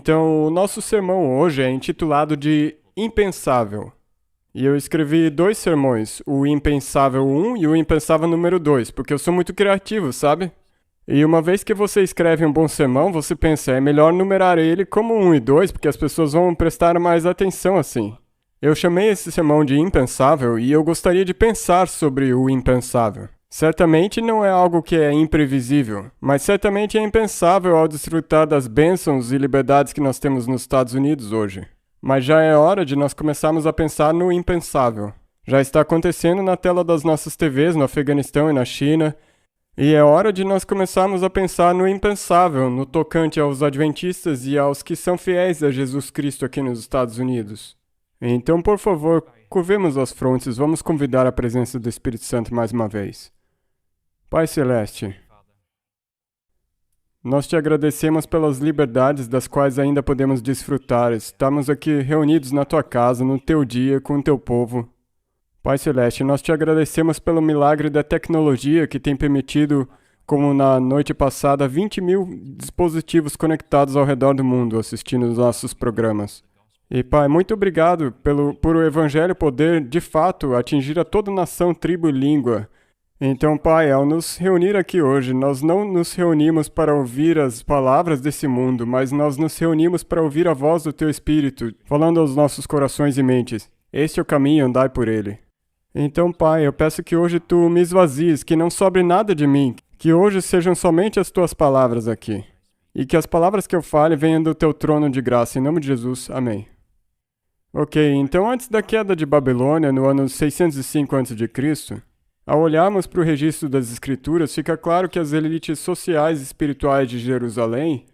Então, o nosso sermão hoje é intitulado de Impensável. E eu escrevi 2 sermões, o Impensável 1 e o Impensável número 2, porque eu sou muito criativo, sabe? E uma vez que você escreve um bom sermão, você pensa, é melhor numerar ele como 1 e 2, porque as pessoas vão prestar mais atenção assim. Eu chamei esse sermão de Impensável e eu gostaria de pensar sobre o impensável. Certamente não é algo que é imprevisível, mas certamente é impensável ao desfrutar das bênçãos e liberdades que nós temos nos Estados Unidos hoje. Mas já é hora de nós começarmos a pensar no impensável. Já está acontecendo na tela das nossas TVs no Afeganistão e na China, e é hora de nós começarmos a pensar no impensável, no tocante aos adventistas e aos que são fiéis a Jesus Cristo aqui nos Estados Unidos. Então, por favor, curvemos as frontes, vamos convidar a presença do Espírito Santo mais uma vez. Pai Celeste, nós te agradecemos pelas liberdades das quais ainda podemos desfrutar. Estamos aqui reunidos na tua casa, no teu dia, com o teu povo. Pai Celeste, nós te agradecemos pelo milagre da tecnologia que tem permitido, como na noite passada, 20 mil dispositivos conectados ao redor do mundo assistindo os nossos programas. E Pai, muito obrigado por o Evangelho poder, de fato, atingir a toda nação, tribo e língua. Então, Pai, ao nos reunir aqui hoje, nós não nos reunimos para ouvir as palavras desse mundo, mas nós nos reunimos para ouvir a voz do Teu Espírito, falando aos nossos corações e mentes. Este é o caminho, andai por ele. Então, Pai, eu peço que hoje Tu me esvazies, que não sobre nada de mim, que hoje sejam somente as Tuas palavras aqui. E que as palavras que eu fale venham do Teu trono de graça, em nome de Jesus. Amém. Ok, então antes da queda de Babilônia, no ano 605 a.C., ao olharmos para o registro das Escrituras, fica claro que as elites sociais e espirituais de Jerusalém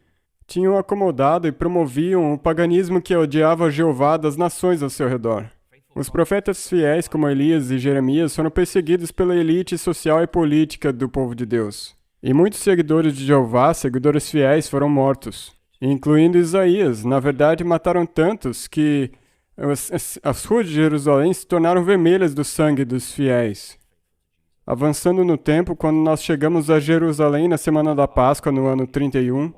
tinham acomodado e promoviam o paganismo que odiava Jeová das nações ao seu redor. Os profetas fiéis como Elias e Jeremias foram perseguidos pela elite social e política do povo de Deus. E muitos seguidores de Jeová, seguidores fiéis, foram mortos, incluindo Isaías. Na verdade, mataram tantos que as ruas de Jerusalém se tornaram vermelhas do sangue dos fiéis. Avançando no tempo, quando nós chegamos a Jerusalém na semana da Páscoa, no ano 31,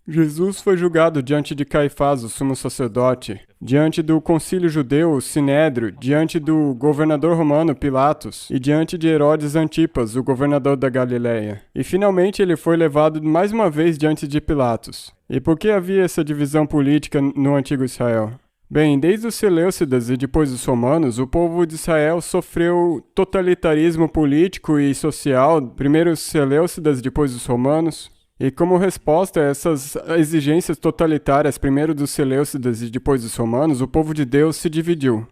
Jesus foi julgado diante de Caifás, o sumo sacerdote, diante do concílio judeu, o Sinédrio, diante do governador romano, Pilatos, e diante de Herodes Antipas, o governador da Galileia. E finalmente ele foi levado mais uma vez diante de Pilatos. E por que havia essa divisão política no antigo Israel? Bem, desde os Seleucidas e depois os romanos, o povo de Israel sofreu totalitarismo político e social, primeiro os Seleucidas, depois os romanos. E como resposta a essas exigências totalitárias, primeiro dos Seleucidas e depois dos romanos, o povo de Deus se dividiu.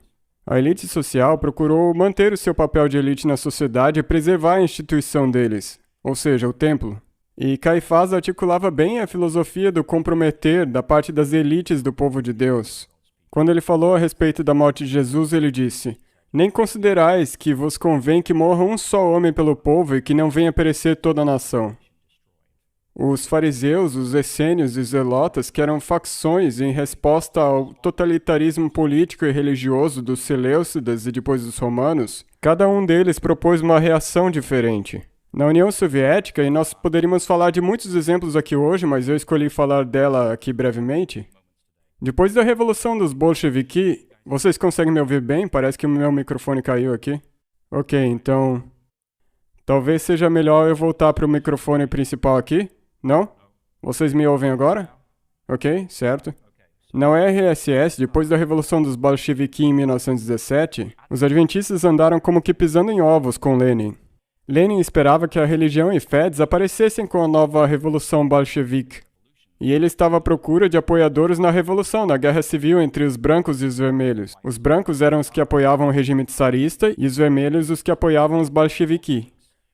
A elite social procurou manter o seu papel de elite na sociedade e preservar a instituição deles, ou seja, o templo. E Caifás articulava bem a filosofia do comprometer da parte das elites do povo de Deus. Quando ele falou a respeito da morte de Jesus, ele disse: nem considerais que vos convém que morra um só homem pelo povo e que não venha perecer toda a nação. Os fariseus, os essênios e os zelotas, que eram facções em resposta ao totalitarismo político e religioso dos Seleucidas e depois dos romanos, cada um deles propôs uma reação diferente. Na União Soviética, e nós poderíamos falar de muitos exemplos aqui hoje, mas eu escolhi falar dela aqui brevemente. Depois da Revolução dos Bolcheviques, vocês conseguem me ouvir bem? Parece que o meu microfone caiu aqui. Ok, então talvez seja melhor eu voltar para o microfone principal aqui. Não? Vocês me ouvem agora? Ok, certo. Na URSS, depois da Revolução dos Bolcheviques em 1917, os adventistas andaram como que pisando em ovos com Lenin. Lenin esperava que a religião e fé desaparecessem com a nova Revolução Bolchevique. E ele estava à procura de apoiadores na Revolução, na Guerra Civil entre os brancos e os vermelhos. Os brancos eram os que apoiavam o regime czarista e os vermelhos os que apoiavam os bolcheviques.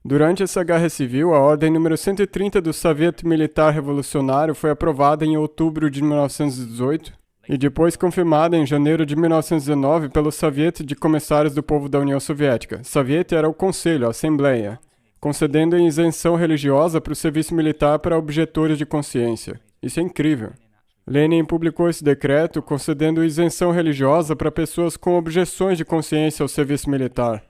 Durante essa Guerra Civil, a Ordem número 130 do Soviet Militar Revolucionário foi aprovada em outubro de 1918 e depois confirmada em janeiro de 1919 pelo Soviet de Comissários do Povo da União Soviética. Soviet era o Conselho, a Assembleia, concedendo isenção religiosa para o serviço militar para objetores de consciência. Isso é incrível. Lenin publicou esse decreto concedendo isenção religiosa para pessoas com objeções de consciência ao serviço militar.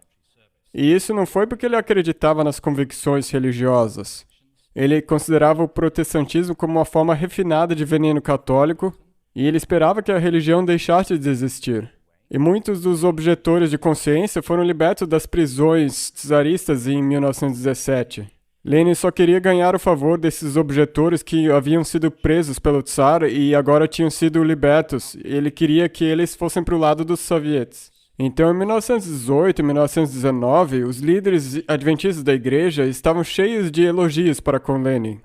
E isso não foi porque ele acreditava nas convicções religiosas. Ele considerava o protestantismo como uma forma refinada de veneno católico E ele esperava que a religião deixasse de existir. E muitos dos objetores de consciência foram libertos das prisões czaristas em 1917. Lenin só queria ganhar o favor desses objetores que haviam sido presos pelo Tsar e agora tinham sido libertos. Ele queria que eles fossem para o lado dos soviets. Então, em 1918 e 1919, os líderes adventistas da igreja estavam cheios de elogios para com Lenin.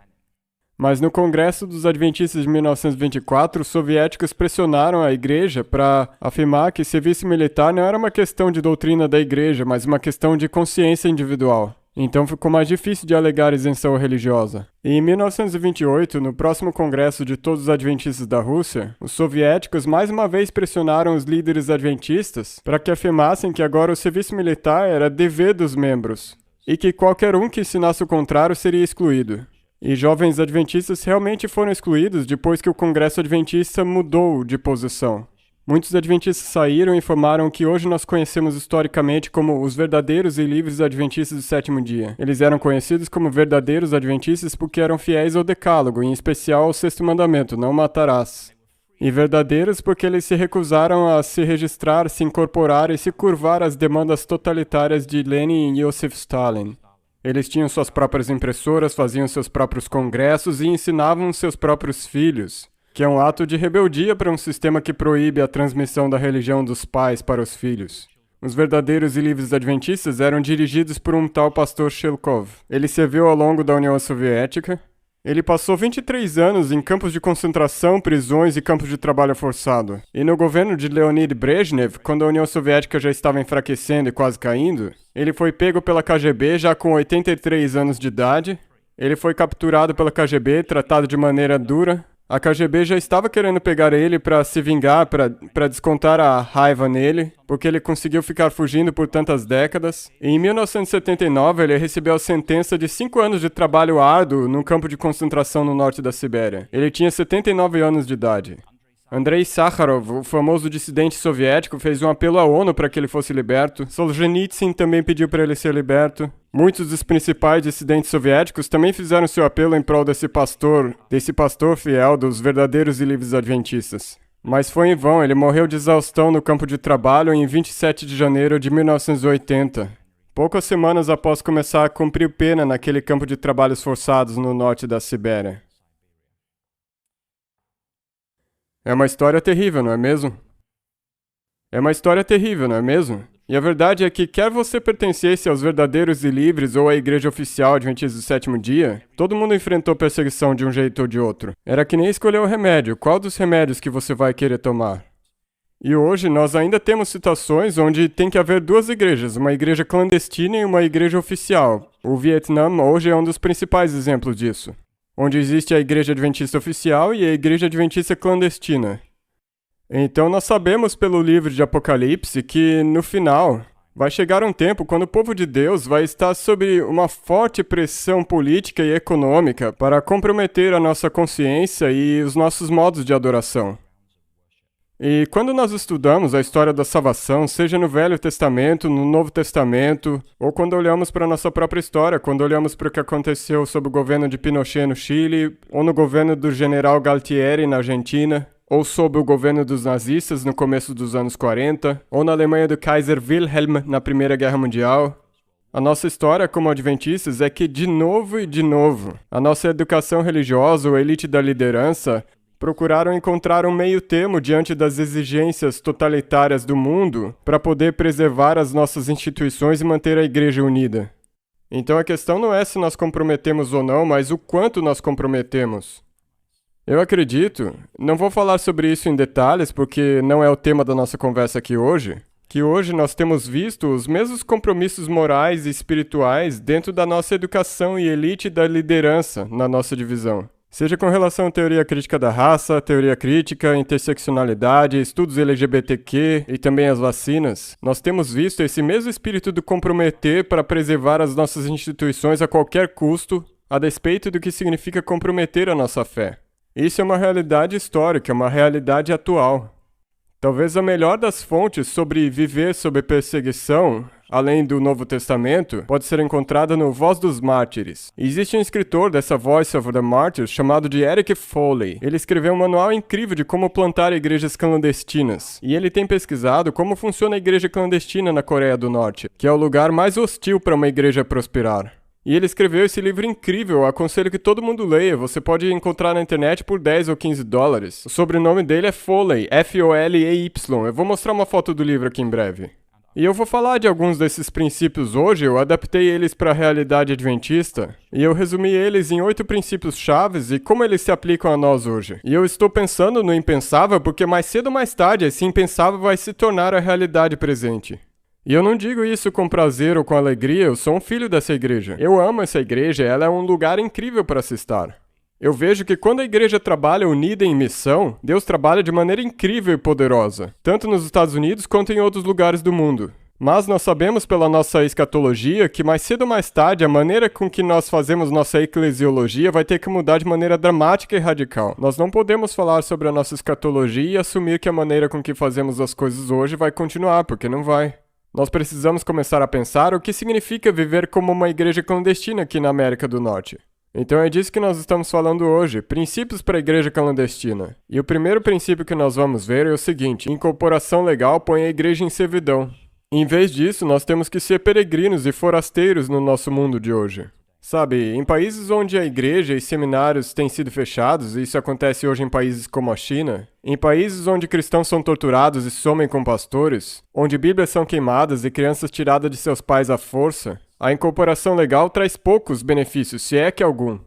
Mas no Congresso dos Adventistas de 1924, os soviéticos pressionaram a igreja para afirmar que serviço militar não era uma questão de doutrina da igreja, mas uma questão de consciência individual. Então ficou mais difícil de alegar isenção religiosa. E em 1928, no próximo Congresso de todos os Adventistas da Rússia, os soviéticos mais uma vez pressionaram os líderes adventistas para que afirmassem que agora o serviço militar era dever dos membros, e que qualquer um que ensinasse o contrário seria excluído. E jovens adventistas realmente foram excluídos depois que o Congresso Adventista mudou de posição. Muitos adventistas saíram e informaram que hoje nós conhecemos historicamente como os verdadeiros e livres adventistas do sétimo dia. Eles eram conhecidos como verdadeiros adventistas porque eram fiéis ao decálogo, em especial ao sexto mandamento, não matarás. E verdadeiros porque eles se recusaram a se registrar, se incorporar e se curvar às demandas totalitárias de Lenin e Joseph Stalin. Eles tinham suas próprias impressoras, faziam seus próprios congressos e ensinavam seus próprios filhos, que é um ato de rebeldia para um sistema que proíbe a transmissão da religião dos pais para os filhos. Os verdadeiros e livres adventistas eram dirigidos por um tal pastor Shelkov. Ele serviu ao longo da União Soviética. Ele passou 23 anos em campos de concentração, prisões e campos de trabalho forçado. E no governo de Leonid Brezhnev, quando a União Soviética já estava enfraquecendo e quase caindo, ele foi pego pela KGB já com 83 anos de idade. Ele foi capturado pela KGB, tratado de maneira dura. A KGB já estava querendo pegar ele para se vingar, para descontar a raiva nele, porque ele conseguiu ficar fugindo por tantas décadas. E em 1979, ele recebeu a sentença de 5 anos de trabalho árduo num campo de concentração no norte da Sibéria. Ele tinha 79 anos de idade. Andrei Sakharov, o famoso dissidente soviético, fez um apelo à ONU para que ele fosse liberto. Solzhenitsyn também pediu para ele ser liberto. Muitos dos principais dissidentes soviéticos também fizeram seu apelo em prol desse pastor fiel dos verdadeiros e livres adventistas. Mas foi em vão, ele morreu de exaustão no campo de trabalho em 27 de janeiro de 1980. Poucas semanas após começar a cumprir pena naquele campo de trabalhos forçados no norte da Sibéria. É uma história terrível, não é mesmo? É uma história terrível, não é mesmo? E a verdade é que, quer você pertencesse aos verdadeiros e livres ou à igreja oficial adventista do sétimo dia, todo mundo enfrentou perseguição de um jeito ou de outro. Era que nem escolher o remédio. Qual dos remédios que você vai querer tomar? E hoje nós ainda temos situações onde tem que haver duas igrejas, uma igreja clandestina e uma igreja oficial. O Vietnã hoje é um dos principais exemplos disso, onde existe a igreja adventista oficial e a igreja adventista clandestina. Então nós sabemos pelo livro de Apocalipse que, no final, vai chegar um tempo quando o povo de Deus vai estar sob uma forte pressão política e econômica para comprometer a nossa consciência e os nossos modos de adoração. E quando nós estudamos a história da salvação, seja no Velho Testamento, no Novo Testamento, ou quando olhamos para a nossa própria história, quando olhamos para o que aconteceu sob o governo de Pinochet no Chile, ou no governo do general Galtieri na Argentina, ou sob o governo dos nazistas no começo dos anos 40, ou na Alemanha do Kaiser Wilhelm na Primeira Guerra Mundial, a nossa história como adventistas é que, de novo e de novo, a nossa educação religiosa ou elite da liderança procuraram encontrar um meio termo diante das exigências totalitárias do mundo para poder preservar as nossas instituições e manter a igreja unida. Então a questão não é se nós comprometemos ou não, mas o quanto nós comprometemos. Eu acredito, não vou falar sobre isso em detalhes porque não é o tema da nossa conversa aqui hoje, que hoje nós temos visto os mesmos compromissos morais e espirituais dentro da nossa educação e elite da liderança na nossa divisão. Seja com relação à teoria crítica da raça, teoria crítica, interseccionalidade, estudos LGBTQ e também as vacinas, nós temos visto esse mesmo espírito do comprometer para preservar as nossas instituições a qualquer custo, a despeito do que significa comprometer a nossa fé. Isso é uma realidade histórica, uma realidade atual. Talvez a melhor das fontes sobre viver sob perseguição, além do Novo Testamento, pode ser encontrada no Voz dos Mártires. Existe um escritor dessa Voice of the Martyrs chamado de Eric Foley. Ele escreveu um manual incrível de como plantar igrejas clandestinas. E ele tem pesquisado como funciona a igreja clandestina na Coreia do Norte, que é o lugar mais hostil para uma igreja prosperar. E ele escreveu esse livro incrível, eu aconselho que todo mundo leia, você pode encontrar na internet por 10 ou 15 dólares. O sobrenome dele é Foley, F-O-L-E-Y. Eu vou mostrar uma foto do livro aqui em breve. E eu vou falar de alguns desses princípios hoje, eu adaptei eles para a realidade adventista, e eu resumi eles em 8 princípios chaves e como eles se aplicam a nós hoje. E eu estou pensando no impensável porque mais cedo ou mais tarde esse impensável vai se tornar a realidade presente. E eu não digo isso com prazer ou com alegria, eu sou um filho dessa igreja. Eu amo essa igreja, ela é um lugar incrível para se estar. Eu vejo que quando a igreja trabalha unida em missão, Deus trabalha de maneira incrível e poderosa, tanto nos Estados Unidos quanto em outros lugares do mundo. Mas nós sabemos pela nossa escatologia que mais cedo ou mais tarde a maneira com que nós fazemos nossa eclesiologia vai ter que mudar de maneira dramática e radical. Nós não podemos falar sobre a nossa escatologia e assumir que a maneira com que fazemos as coisas hoje vai continuar, porque não vai. Nós precisamos começar a pensar o que significa viver como uma igreja clandestina aqui na América do Norte. Então é disso que nós estamos falando hoje, princípios para a igreja clandestina. E o primeiro princípio que nós vamos ver é o seguinte: incorporação legal põe a igreja em servidão. Em vez disso, nós temos que ser peregrinos e forasteiros no nosso mundo de hoje. Sabe, em países onde a igreja e seminários têm sido fechados, e isso acontece hoje em países como a China, em países onde cristãos são torturados e somem com pastores, onde bíblias são queimadas e crianças tiradas de seus pais à força, a incorporação legal traz poucos benefícios, se é que algum.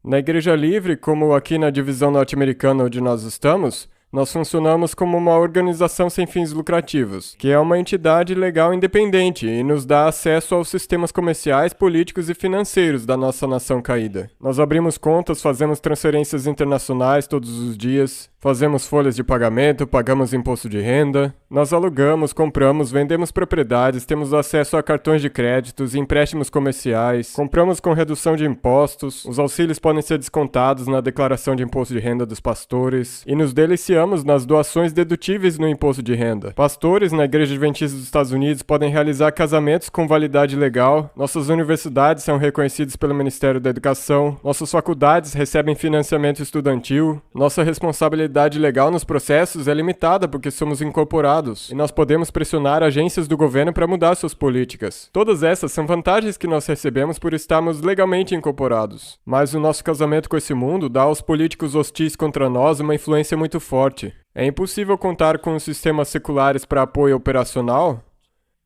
Na Igreja Livre, como aqui na divisão norte-americana onde nós estamos, nós funcionamos como uma organização sem fins lucrativos, que é uma entidade legal independente e nos dá acesso aos sistemas comerciais, políticos e financeiros da nossa nação caída. Nós abrimos contas, fazemos transferências internacionais todos os dias, fazemos folhas de pagamento, pagamos imposto de renda, nós alugamos, compramos, vendemos propriedades, temos acesso a cartões de créditos, empréstimos comerciais, compramos com redução de impostos, os auxílios podem ser descontados na declaração de imposto de renda dos pastores e nos deliciamos nas doações dedutíveis no imposto de renda. Pastores na Igreja Adventista dos Estados Unidos podem realizar casamentos com validade legal, nossas universidades são reconhecidas pelo Ministério da Educação, nossas faculdades recebem financiamento estudantil, nossa responsabilidade legal nos processos é limitada porque somos incorporados e nós podemos pressionar agências do governo para mudar suas políticas. Todas essas são vantagens que nós recebemos por estarmos legalmente incorporados. Mas o nosso casamento com esse mundo dá aos políticos hostis contra nós uma influência muito forte. É impossível contar com os sistemas seculares para apoio operacional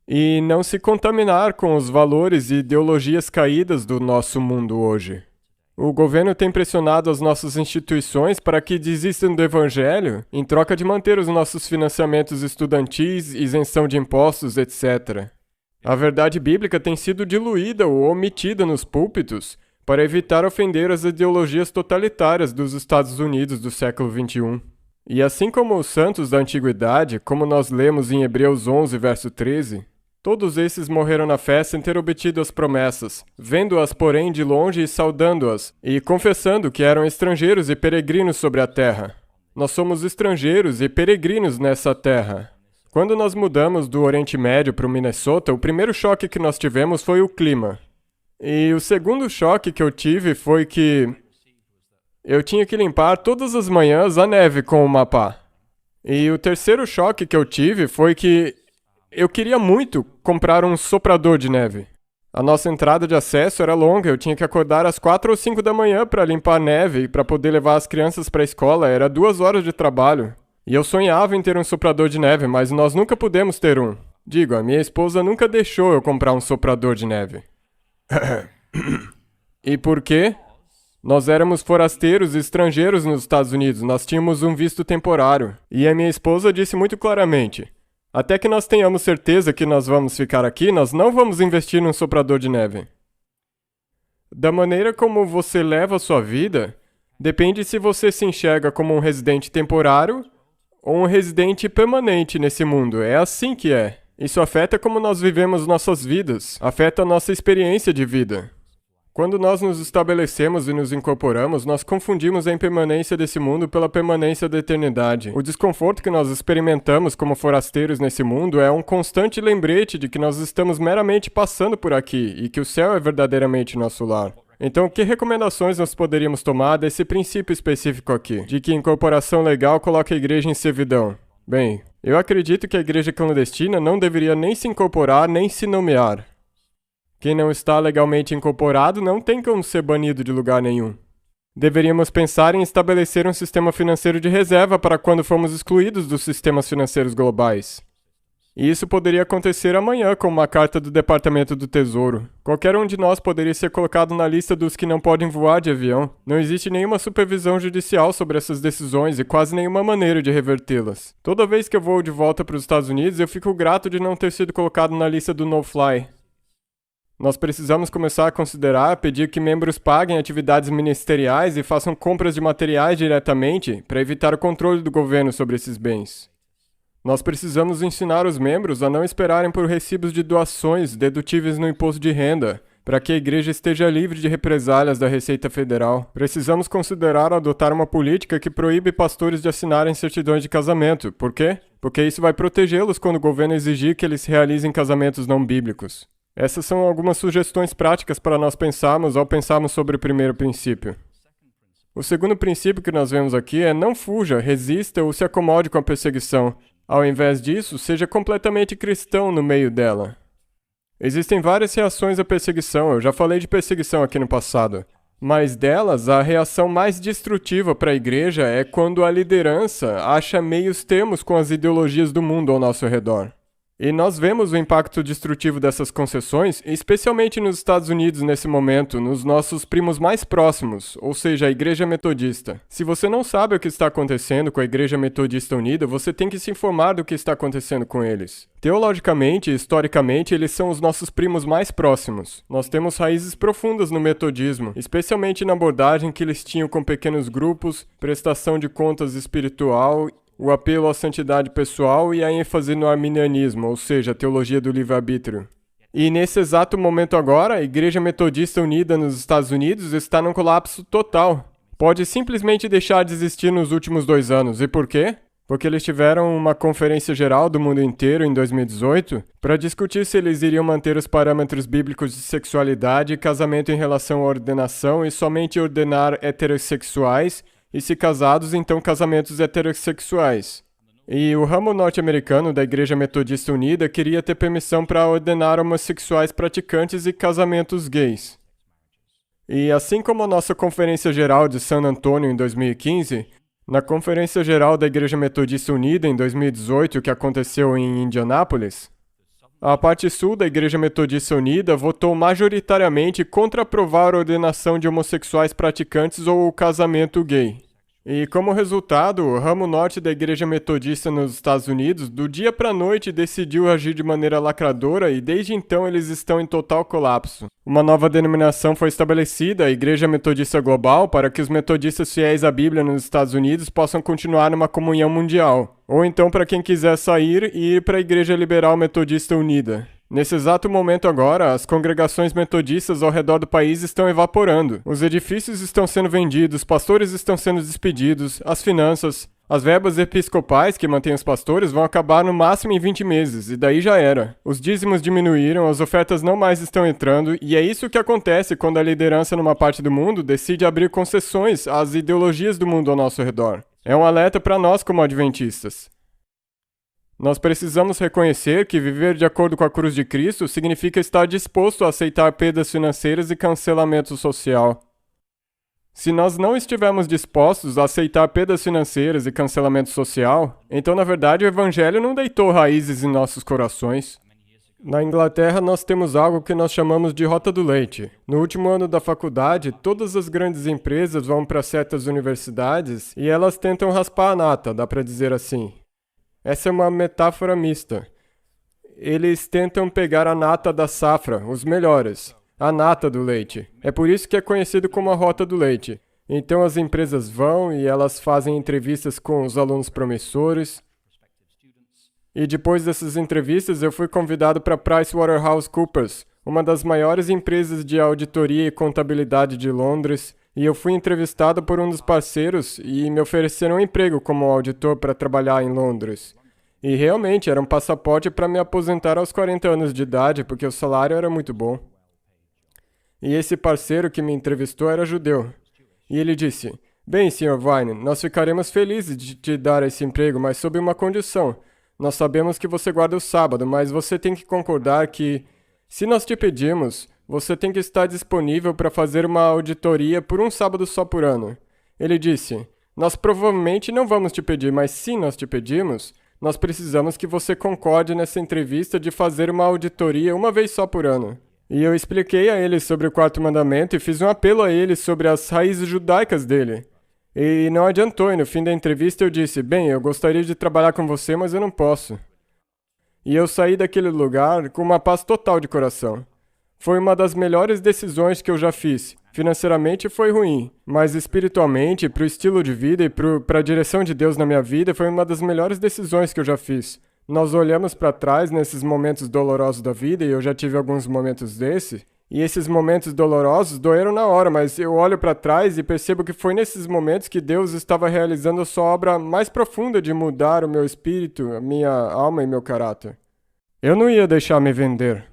e não se contaminar com os valores e ideologias caídas do nosso mundo hoje. O governo tem pressionado as nossas instituições para que desistam do evangelho em troca de manter os nossos financiamentos estudantis, isenção de impostos, etc. A verdade bíblica tem sido diluída ou omitida nos púlpitos para evitar ofender as ideologias totalitárias dos Estados Unidos do século XXI. E assim como os santos da antiguidade, como nós lemos em Hebreus 11, verso 13, todos esses morreram na fé sem ter obtido as promessas, vendo-as, porém, de longe e saudando-as, e confessando que eram estrangeiros e peregrinos sobre a terra. Nós somos estrangeiros e peregrinos nessa terra. Quando nós mudamos do Oriente Médio para o Minnesota, o primeiro choque que nós tivemos foi o clima. E o segundo choque que eu tive foi que eu tinha que limpar todas as manhãs a neve com o mapa. E o terceiro choque que eu tive foi que eu queria muito comprar um soprador de neve. A nossa entrada de acesso era longa, eu tinha que acordar às 4 ou 5 da manhã para limpar a neve e para poder levar as crianças para a escola, era 2 horas de trabalho. E eu sonhava em ter um soprador de neve, mas nós nunca pudemos ter um. Digo, a minha esposa nunca deixou eu comprar um soprador de neve. E por quê? Nós éramos forasteiros e estrangeiros nos Estados Unidos, nós tínhamos um visto temporário. E a minha esposa disse muito claramente: até que nós tenhamos certeza que nós vamos ficar aqui, nós não vamos investir num soprador de neve. Da maneira como você leva a sua vida, depende se você se enxerga como um residente temporário ou um residente permanente nesse mundo. É assim que é. Isso afeta como nós vivemos nossas vidas, afeta a nossa experiência de vida. Quando nós nos estabelecemos e nos incorporamos, nós confundimos a impermanência desse mundo pela permanência da eternidade. O desconforto que nós experimentamos como forasteiros nesse mundo é um constante lembrete de que nós estamos meramente passando por aqui e que o céu é verdadeiramente nosso lar. Então, que recomendações nós poderíamos tomar desse princípio específico aqui, de que incorporação legal coloca a igreja em servidão? Bem, eu acredito que a igreja clandestina não deveria nem se incorporar nem se nomear. Quem não está legalmente incorporado não tem como ser banido de lugar nenhum. Deveríamos pensar em estabelecer um sistema financeiro de reserva para quando formos excluídos dos sistemas financeiros globais. E isso poderia acontecer amanhã com uma carta do Departamento do Tesouro. Qualquer um de nós poderia ser colocado na lista dos que não podem voar de avião. Não existe nenhuma supervisão judicial sobre essas decisões e quase nenhuma maneira de revertê-las. Toda vez que eu vou de volta para os Estados Unidos, eu fico grato de não ter sido colocado na lista do no-fly. Nós precisamos começar a considerar pedir que membros paguem atividades ministeriais e façam compras de materiais diretamente para evitar o controle do governo sobre esses bens. Nós precisamos ensinar os membros a não esperarem por recibos de doações dedutíveis no imposto de renda, para que a igreja esteja livre de represálias da Receita Federal. Precisamos considerar adotar uma política que proíbe pastores de assinarem certidões de casamento. Por quê? Porque isso vai protegê-los quando o governo exigir que eles realizem casamentos não bíblicos. Essas são algumas sugestões práticas para nós pensarmos ao pensarmos sobre o primeiro princípio. O segundo princípio que nós vemos aqui é não fuja, resista ou se acomode com a perseguição. Ao invés disso, seja completamente cristão no meio dela. Existem várias reações à perseguição, eu já falei de perseguição aqui no passado. Mas delas, a reação mais destrutiva para a igreja é quando a liderança acha meios termos com as ideologias do mundo ao nosso redor. E nós vemos o impacto destrutivo dessas concessões, especialmente nos Estados Unidos nesse momento, nos nossos primos mais próximos, ou seja, a Igreja Metodista. Se você não sabe o que está acontecendo com a Igreja Metodista Unida, você tem que se informar do que está acontecendo com eles. Teologicamente e historicamente, eles são os nossos primos mais próximos. Nós temos raízes profundas no metodismo, especialmente na abordagem que eles tinham com pequenos grupos, prestação de contas espiritual, o apelo à santidade pessoal e a ênfase no arminianismo, ou seja, a teologia do livre-arbítrio. E nesse exato momento agora, a Igreja Metodista Unida nos Estados Unidos está num colapso total. Pode simplesmente deixar de existir nos últimos 2 anos. E por quê? Porque eles tiveram uma conferência geral do mundo inteiro em 2018 para discutir se eles iriam manter os parâmetros bíblicos de sexualidade e casamento em relação à ordenação e somente ordenar heterossexuais e se casados, então casamentos heterossexuais. E o ramo norte-americano da Igreja Metodista Unida queria ter permissão para ordenar homossexuais praticantes e casamentos gays. E assim como a nossa Conferência Geral de San Antônio em 2015, na Conferência Geral da Igreja Metodista Unida em 2018, que aconteceu em Indianápolis, a parte sul da Igreja Metodista Unida votou majoritariamente contra aprovar a ordenação de homossexuais praticantes ou o casamento gay. E como resultado, o ramo norte da Igreja Metodista nos Estados Unidos, do dia para a noite, decidiu agir de maneira lacradora e desde então eles estão em total colapso. Uma nova denominação foi estabelecida, a Igreja Metodista Global, para que os metodistas fiéis à Bíblia nos Estados Unidos possam continuar numa comunhão mundial. Ou então para quem quiser sair e ir para a Igreja Liberal Metodista Unida. Nesse exato momento agora, as congregações metodistas ao redor do país estão evaporando. Os edifícios estão sendo vendidos, pastores estão sendo despedidos, as finanças, as verbas episcopais que mantêm os pastores vão acabar no máximo em 20 meses, e daí já era. Os dízimos diminuíram, as ofertas não mais estão entrando, e é isso que acontece quando a liderança numa parte do mundo decide abrir concessões às ideologias do mundo ao nosso redor. É um alerta para nós como adventistas. Nós precisamos reconhecer que viver de acordo com a cruz de Cristo significa estar disposto a aceitar perdas financeiras e cancelamento social. Se nós não estivermos dispostos a aceitar perdas financeiras e cancelamento social, então na verdade o Evangelho não deitou raízes em nossos corações. Na Inglaterra nós temos algo que nós chamamos de rota do leite. No último ano da faculdade, todas as grandes empresas vão para certas universidades e elas tentam raspar a nata, dá para dizer assim. Essa é uma metáfora mista. Eles tentam pegar a nata da safra, os melhores, a nata do leite. É por isso que é conhecido como a rota do leite. Então as empresas vão e elas fazem entrevistas com os alunos promissores. E depois dessas entrevistas eu fui convidado para PricewaterhouseCoopers, uma das maiores empresas de auditoria e contabilidade de Londres, e eu fui entrevistado por um dos parceiros e me ofereceram um emprego como auditor para trabalhar em Londres. E realmente era um passaporte para me aposentar aos 40 anos de idade, porque o salário era muito bom. E esse parceiro que me entrevistou era judeu. E ele disse: "Bem, Sr. Vine, nós ficaremos felizes de te dar esse emprego, mas sob uma condição. Nós sabemos que você guarda o sábado, mas você tem que concordar que, se nós te pedirmos, você tem que estar disponível para fazer uma auditoria por um sábado só por ano." Ele disse: "Nós provavelmente não vamos te pedir, mas se nós te pedirmos, nós precisamos que você concorde nessa entrevista de fazer uma auditoria uma vez só por ano." E eu expliquei a ele sobre o quarto mandamento e fiz um apelo a ele sobre as raízes judaicas dele. E não adiantou, e no fim da entrevista eu disse: "Bem, eu gostaria de trabalhar com você, mas eu não posso." E eu saí daquele lugar com uma paz total de coração. Foi uma das melhores decisões que eu já fiz. Financeiramente foi ruim, mas espiritualmente, para o estilo de vida e para a direção de Deus na minha vida, foi uma das melhores decisões que eu já fiz. Nós olhamos para trás nesses momentos dolorosos da vida, e eu já tive alguns momentos desses, e esses momentos dolorosos doeram na hora, mas eu olho para trás e percebo que foi nesses momentos que Deus estava realizando a sua obra mais profunda de mudar o meu espírito, a minha alma e meu caráter. Eu não ia deixar me vender.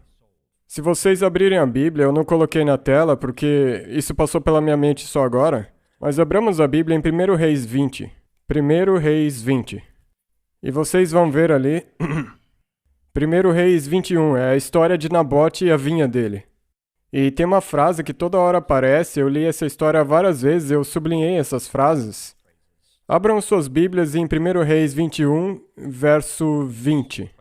Se vocês abrirem a Bíblia, eu não coloquei na tela porque isso passou pela minha mente só agora, mas abramos a Bíblia em 1 Reis 20. 1 Reis 20. E vocês vão ver ali, 1 Reis 21, é a história de Nabote e a vinha dele. E tem uma frase que toda hora aparece, eu li essa história várias vezes, eu sublinhei essas frases. Abram suas Bíblias em 1 Reis 21, verso 20.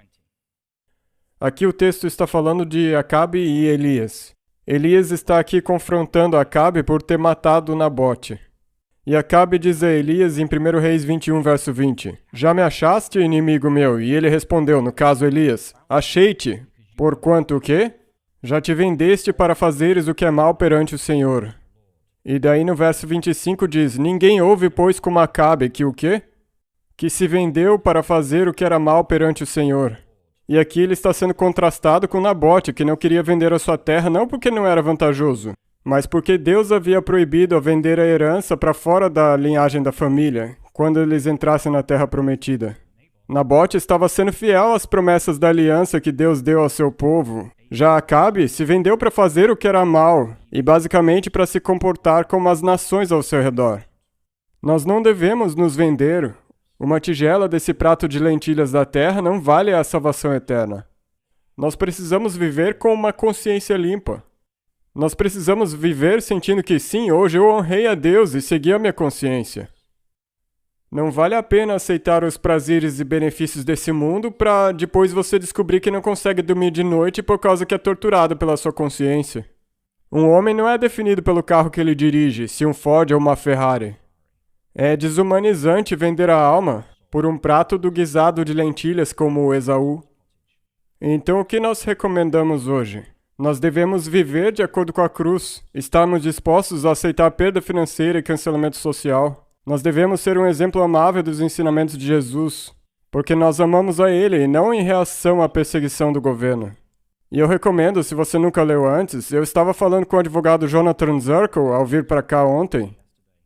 Aqui o texto está falando de Acabe e Elias. Elias está aqui confrontando Acabe por ter matado Nabote. E Acabe diz a Elias em 1 Reis 21, verso 20: "Já me achaste, inimigo meu?" E ele respondeu, no caso Elias: "Achei-te, porquanto o quê? Já te vendeste para fazeres o que é mal perante o Senhor." E daí no verso 25 diz: "Ninguém houve, pois, como Acabe, que o quê? Que se vendeu para fazer o que era mal perante o Senhor." E aqui ele está sendo contrastado com Nabote, que não queria vender a sua terra não porque não era vantajoso, mas porque Deus havia proibido a vender a herança para fora da linhagem da família, quando eles entrassem na terra prometida. Nabote estava sendo fiel às promessas da aliança que Deus deu ao seu povo. Já Acabe se vendeu para fazer o que era mal, e basicamente para se comportar como as nações ao seu redor. Nós não devemos nos vender. Uma tigela desse prato de lentilhas da terra não vale a salvação eterna. Nós precisamos viver com uma consciência limpa. Nós precisamos viver sentindo que sim, hoje eu honrei a Deus e segui a minha consciência. Não vale a pena aceitar os prazeres e benefícios desse mundo para depois você descobrir que não consegue dormir de noite por causa que é torturado pela sua consciência. Um homem não é definido pelo carro que ele dirige, se um Ford ou uma Ferrari. É desumanizante vender a alma por um prato do guisado de lentilhas como o Esaú. Então o que nós recomendamos hoje? Nós devemos viver de acordo com a cruz, estarmos dispostos a aceitar perda financeira e cancelamento social. Nós devemos ser um exemplo amável dos ensinamentos de Jesus, porque nós amamos a Ele e não em reação à perseguição do governo. E eu recomendo, se você nunca leu antes, eu estava falando com o advogado Jonathan Zirkle ao vir para cá ontem.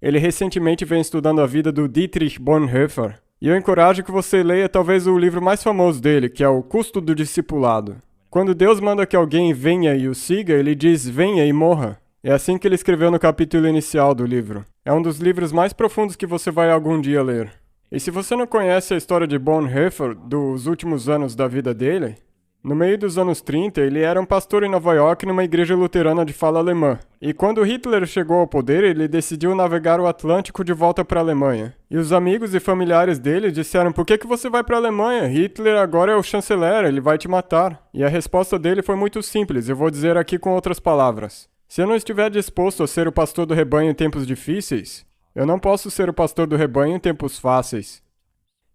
Ele recentemente vem estudando a vida do Dietrich Bonhoeffer, e eu encorajo que você leia talvez o livro mais famoso dele, que é O Custo do Discipulado. Quando Deus manda que alguém venha e o siga, ele diz: "Venha e morra." É assim que ele escreveu no capítulo inicial do livro. É um dos livros mais profundos que você vai algum dia ler. E se você não conhece a história de Bonhoeffer dos últimos anos da vida dele, no meio dos anos 30, ele era um pastor em Nova York numa igreja luterana de fala alemã. E quando Hitler chegou ao poder, ele decidiu navegar o Atlântico de volta para a Alemanha. E os amigos e familiares dele disseram: "Por que você vai para a Alemanha? Hitler agora é o chanceler, ele vai te matar." E a resposta dele foi muito simples, eu vou dizer aqui com outras palavras. Se eu não estiver disposto a ser o pastor do rebanho em tempos difíceis, eu não posso ser o pastor do rebanho em tempos fáceis.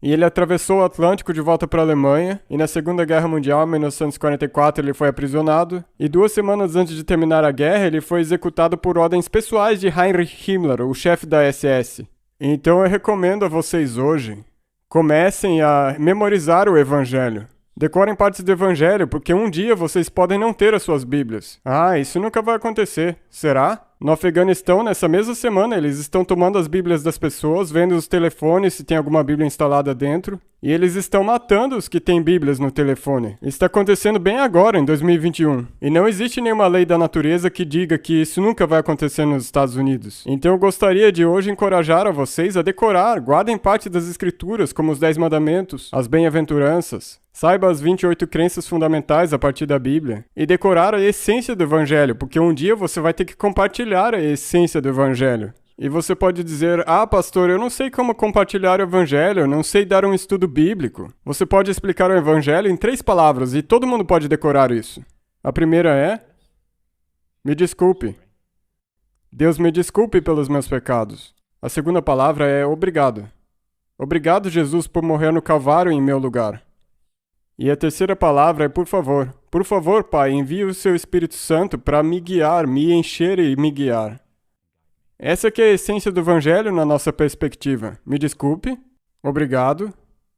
E ele atravessou o Atlântico de volta para a Alemanha, e na Segunda Guerra Mundial, em 1944, ele foi aprisionado, e 2 semanas antes de terminar a guerra, ele foi executado por ordens pessoais de Heinrich Himmler, o chefe da SS. Então eu recomendo a vocês hoje, comecem a memorizar o Evangelho. Decorem partes do Evangelho, porque um dia vocês podem não ter as suas Bíblias. Ah, isso nunca vai acontecer. Será? No Afeganistão, nessa mesma semana, eles estão tomando as Bíblias das pessoas, vendo os telefones se tem alguma Bíblia instalada dentro, e eles estão matando os que têm Bíblias no telefone. Isso está acontecendo bem agora, em 2021. E não existe nenhuma lei da natureza que diga que isso nunca vai acontecer nos Estados Unidos. Então eu gostaria de hoje encorajar a vocês a decorar, guardem parte das Escrituras, como os 10 Mandamentos, as Bem-aventuranças. Saiba as 28 crenças fundamentais a partir da Bíblia e decorar a essência do Evangelho, porque um dia você vai ter que compartilhar a essência do Evangelho. E você pode dizer, pastor, eu não sei como compartilhar o Evangelho, eu não sei dar um estudo bíblico. Você pode explicar o Evangelho em 3 palavras e todo mundo pode decorar isso. A primeira é, me desculpe. Deus me desculpe pelos meus pecados. A segunda palavra é obrigado. Obrigado, Jesus, por morrer no Calvário em meu lugar. E a terceira palavra é por favor. Por favor, Pai, envie o seu Espírito Santo para me guiar, me encher e me guiar. Essa que é a essência do Evangelho na nossa perspectiva. Me desculpe, obrigado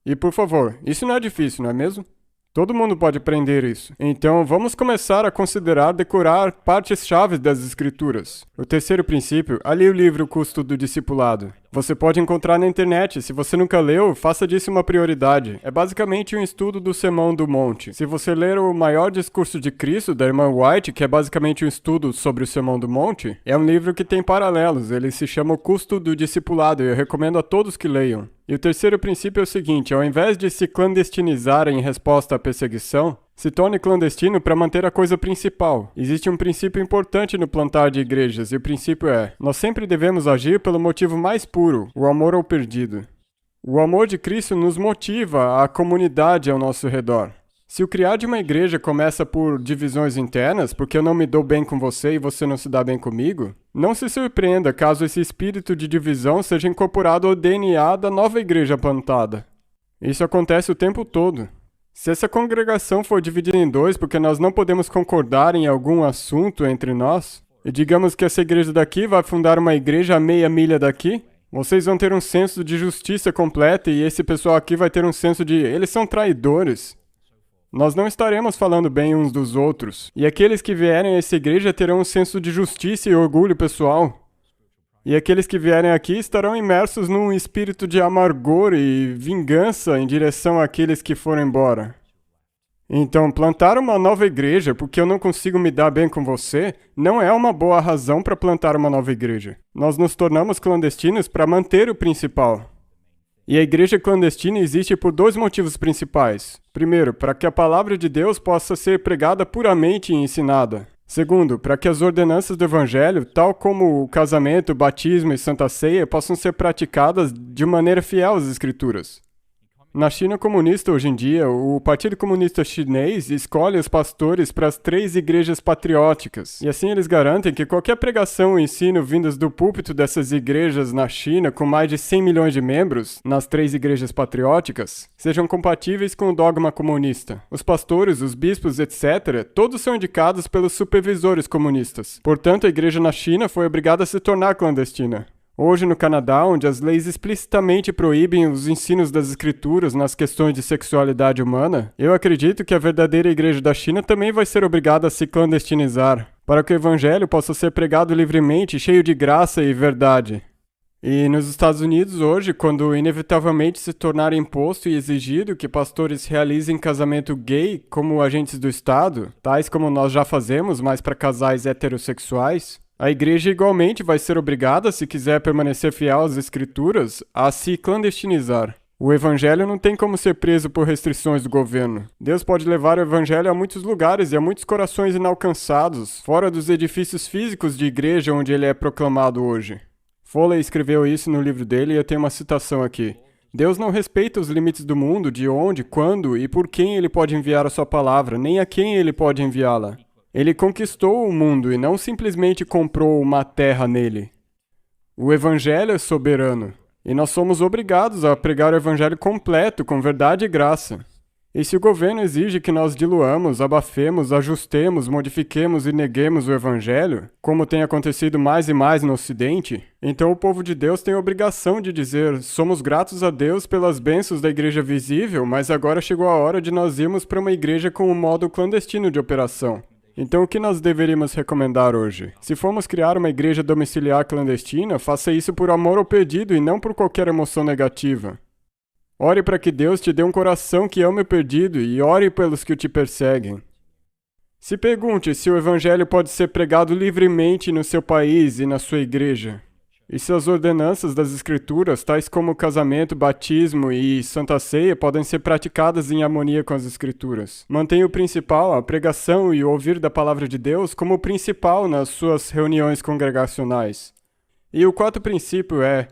e por favor. Isso não é difícil, não é mesmo? Todo mundo pode aprender isso. Então, vamos começar a considerar decorar partes-chave das Escrituras. O terceiro princípio, ali o livro O Custo do Discipulado. Você pode encontrar na internet. Se você nunca leu, faça disso uma prioridade. É basicamente um estudo do Sermão do Monte. Se você ler o Maior Discurso de Cristo, da irmã White, que é basicamente um estudo sobre o Sermão do Monte, é um livro que tem paralelos. Ele se chama O Custo do Discipulado e eu recomendo a todos que leiam. E o terceiro princípio é o seguinte, ao invés de se clandestinizar em resposta à perseguição, se torne clandestino para manter a coisa principal. Existe um princípio importante no plantar de igrejas, e o princípio é: nós sempre devemos agir pelo motivo mais puro, o amor ao perdido. O amor de Cristo nos motiva a comunidade ao nosso redor. Se o criar de uma igreja começa por divisões internas, porque eu não me dou bem com você e você não se dá bem comigo, não se surpreenda caso esse espírito de divisão seja incorporado ao DNA da nova igreja plantada. Isso acontece o tempo todo. Se essa congregação for dividida em 2 porque nós não podemos concordar em algum assunto entre nós, e digamos que essa igreja daqui vai fundar uma igreja a meia milha daqui, vocês vão ter um senso de justiça completa e esse pessoal aqui vai ter um senso de eles são traidores. Nós não estaremos falando bem uns dos outros, e aqueles que vierem a essa igreja terão um senso de justiça e orgulho pessoal. E aqueles que vierem aqui estarão imersos num espírito de amargor e vingança em direção àqueles que foram embora. Então, plantar uma nova igreja porque eu não consigo me dar bem com você não é uma boa razão para plantar uma nova igreja. Nós nos tornamos clandestinos para manter o principal. E a igreja clandestina existe por 2 motivos principais. Primeiro, para que a palavra de Deus possa ser pregada puramente e ensinada. Segundo, para que as ordenanças do Evangelho, tal como o casamento, o batismo e Santa Ceia, possam ser praticadas de maneira fiel às Escrituras. Na China comunista hoje em dia, o Partido Comunista Chinês escolhe os pastores para as 3 igrejas patrióticas. E assim eles garantem que qualquer pregação e ensino vindos do púlpito dessas igrejas na China, com mais de 100 milhões de membros, nas 3 igrejas patrióticas, sejam compatíveis com o dogma comunista. Os pastores, os bispos, etc., todos são indicados pelos supervisores comunistas. Portanto, a igreja na China foi obrigada a se tornar clandestina. Hoje, no Canadá, onde as leis explicitamente proíbem os ensinos das escrituras nas questões de sexualidade humana, eu acredito que a verdadeira igreja da China também vai ser obrigada a se clandestinizar, para que o evangelho possa ser pregado livremente, cheio de graça e verdade. E nos Estados Unidos hoje, quando inevitavelmente se tornar imposto e exigido que pastores realizem casamento gay como agentes do Estado, tais como nós já fazemos, mas para casais heterossexuais, a igreja igualmente vai ser obrigada, se quiser permanecer fiel às Escrituras, a se clandestinizar. O evangelho não tem como ser preso por restrições do governo. Deus pode levar o evangelho a muitos lugares e a muitos corações inalcançados, fora dos edifícios físicos de igreja onde ele é proclamado hoje. Foley escreveu isso no livro dele e eu tenho uma citação aqui. Deus não respeita os limites do mundo, de onde, quando e por quem ele pode enviar a sua palavra, nem a quem ele pode enviá-la. Ele conquistou o mundo e não simplesmente comprou uma terra nele. O evangelho é soberano, e nós somos obrigados a pregar o evangelho completo, com verdade e graça. E se o governo exige que nós diluamos, abafemos, ajustemos, modifiquemos e neguemos o Evangelho, como tem acontecido mais e mais no Ocidente, então o povo de Deus tem a obrigação de dizer: somos gratos a Deus pelas bênçãos da igreja visível, mas agora chegou a hora de nós irmos para uma igreja com um modo clandestino de operação. Então o que nós deveríamos recomendar hoje? Se formos criar uma igreja domiciliar clandestina, faça isso por amor ao perdido e não por qualquer emoção negativa. Ore para que Deus te dê um coração que ame o perdido e ore pelos que te perseguem. Se pergunte se o Evangelho pode ser pregado livremente no seu país e na sua igreja. E se as ordenanças das Escrituras, tais como casamento, batismo e Santa Ceia, podem ser praticadas em harmonia com as Escrituras. Mantenha o principal, a pregação e o ouvir da Palavra de Deus, como o principal nas suas reuniões congregacionais. E o quarto princípio é: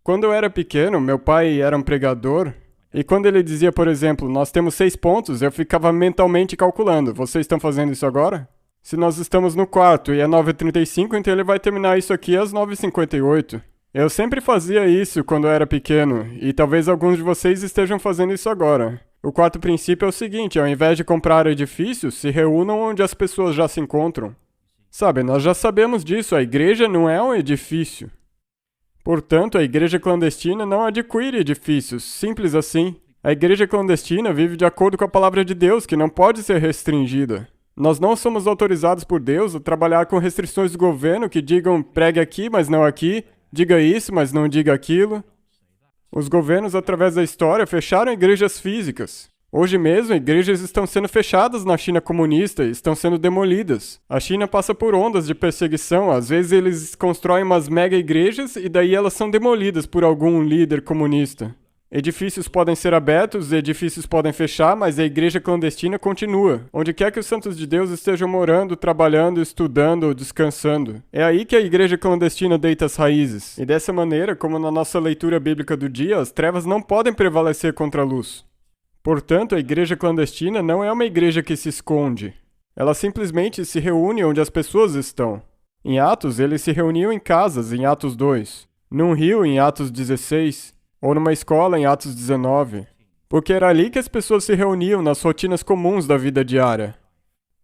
quando eu era pequeno, meu pai era um pregador, e quando ele dizia, por exemplo, nós temos 6 pontos, eu ficava mentalmente calculando. Vocês estão fazendo isso agora? Se nós estamos no quarto e é 9h35, então ele vai terminar isso aqui às 9h58. Eu sempre fazia isso quando eu era pequeno, e talvez alguns de vocês estejam fazendo isso agora. O quarto princípio é o seguinte: ao invés de comprar edifícios, se reúnam onde as pessoas já se encontram. Sabe, nós já sabemos disso, a igreja não é um edifício. Portanto, a igreja clandestina não adquire edifícios, simples assim. A igreja clandestina vive de acordo com a palavra de Deus, que não pode ser restringida. Nós não somos autorizados por Deus a trabalhar com restrições do governo que digam pregue aqui, mas não aqui, diga isso, mas não diga aquilo. Os governos, através da história, fecharam igrejas físicas. Hoje mesmo, igrejas estão sendo fechadas na China comunista e estão sendo demolidas. A China passa por ondas de perseguição. Às vezes eles constroem umas mega igrejas e daí elas são demolidas por algum líder comunista. Edifícios podem ser abertos, edifícios podem fechar, mas a igreja clandestina continua. Onde quer que os santos de Deus estejam morando, trabalhando, estudando ou descansando. É aí que a igreja clandestina deita as raízes. E dessa maneira, como na nossa leitura bíblica do dia, as trevas não podem prevalecer contra a luz. Portanto, a igreja clandestina não é uma igreja que se esconde. Ela simplesmente se reúne onde as pessoas estão. Em Atos, eles se reuniam em casas, em Atos 2. Num rio, em Atos 16. Ou numa escola, em Atos 19. Porque era ali que as pessoas se reuniam nas rotinas comuns da vida diária.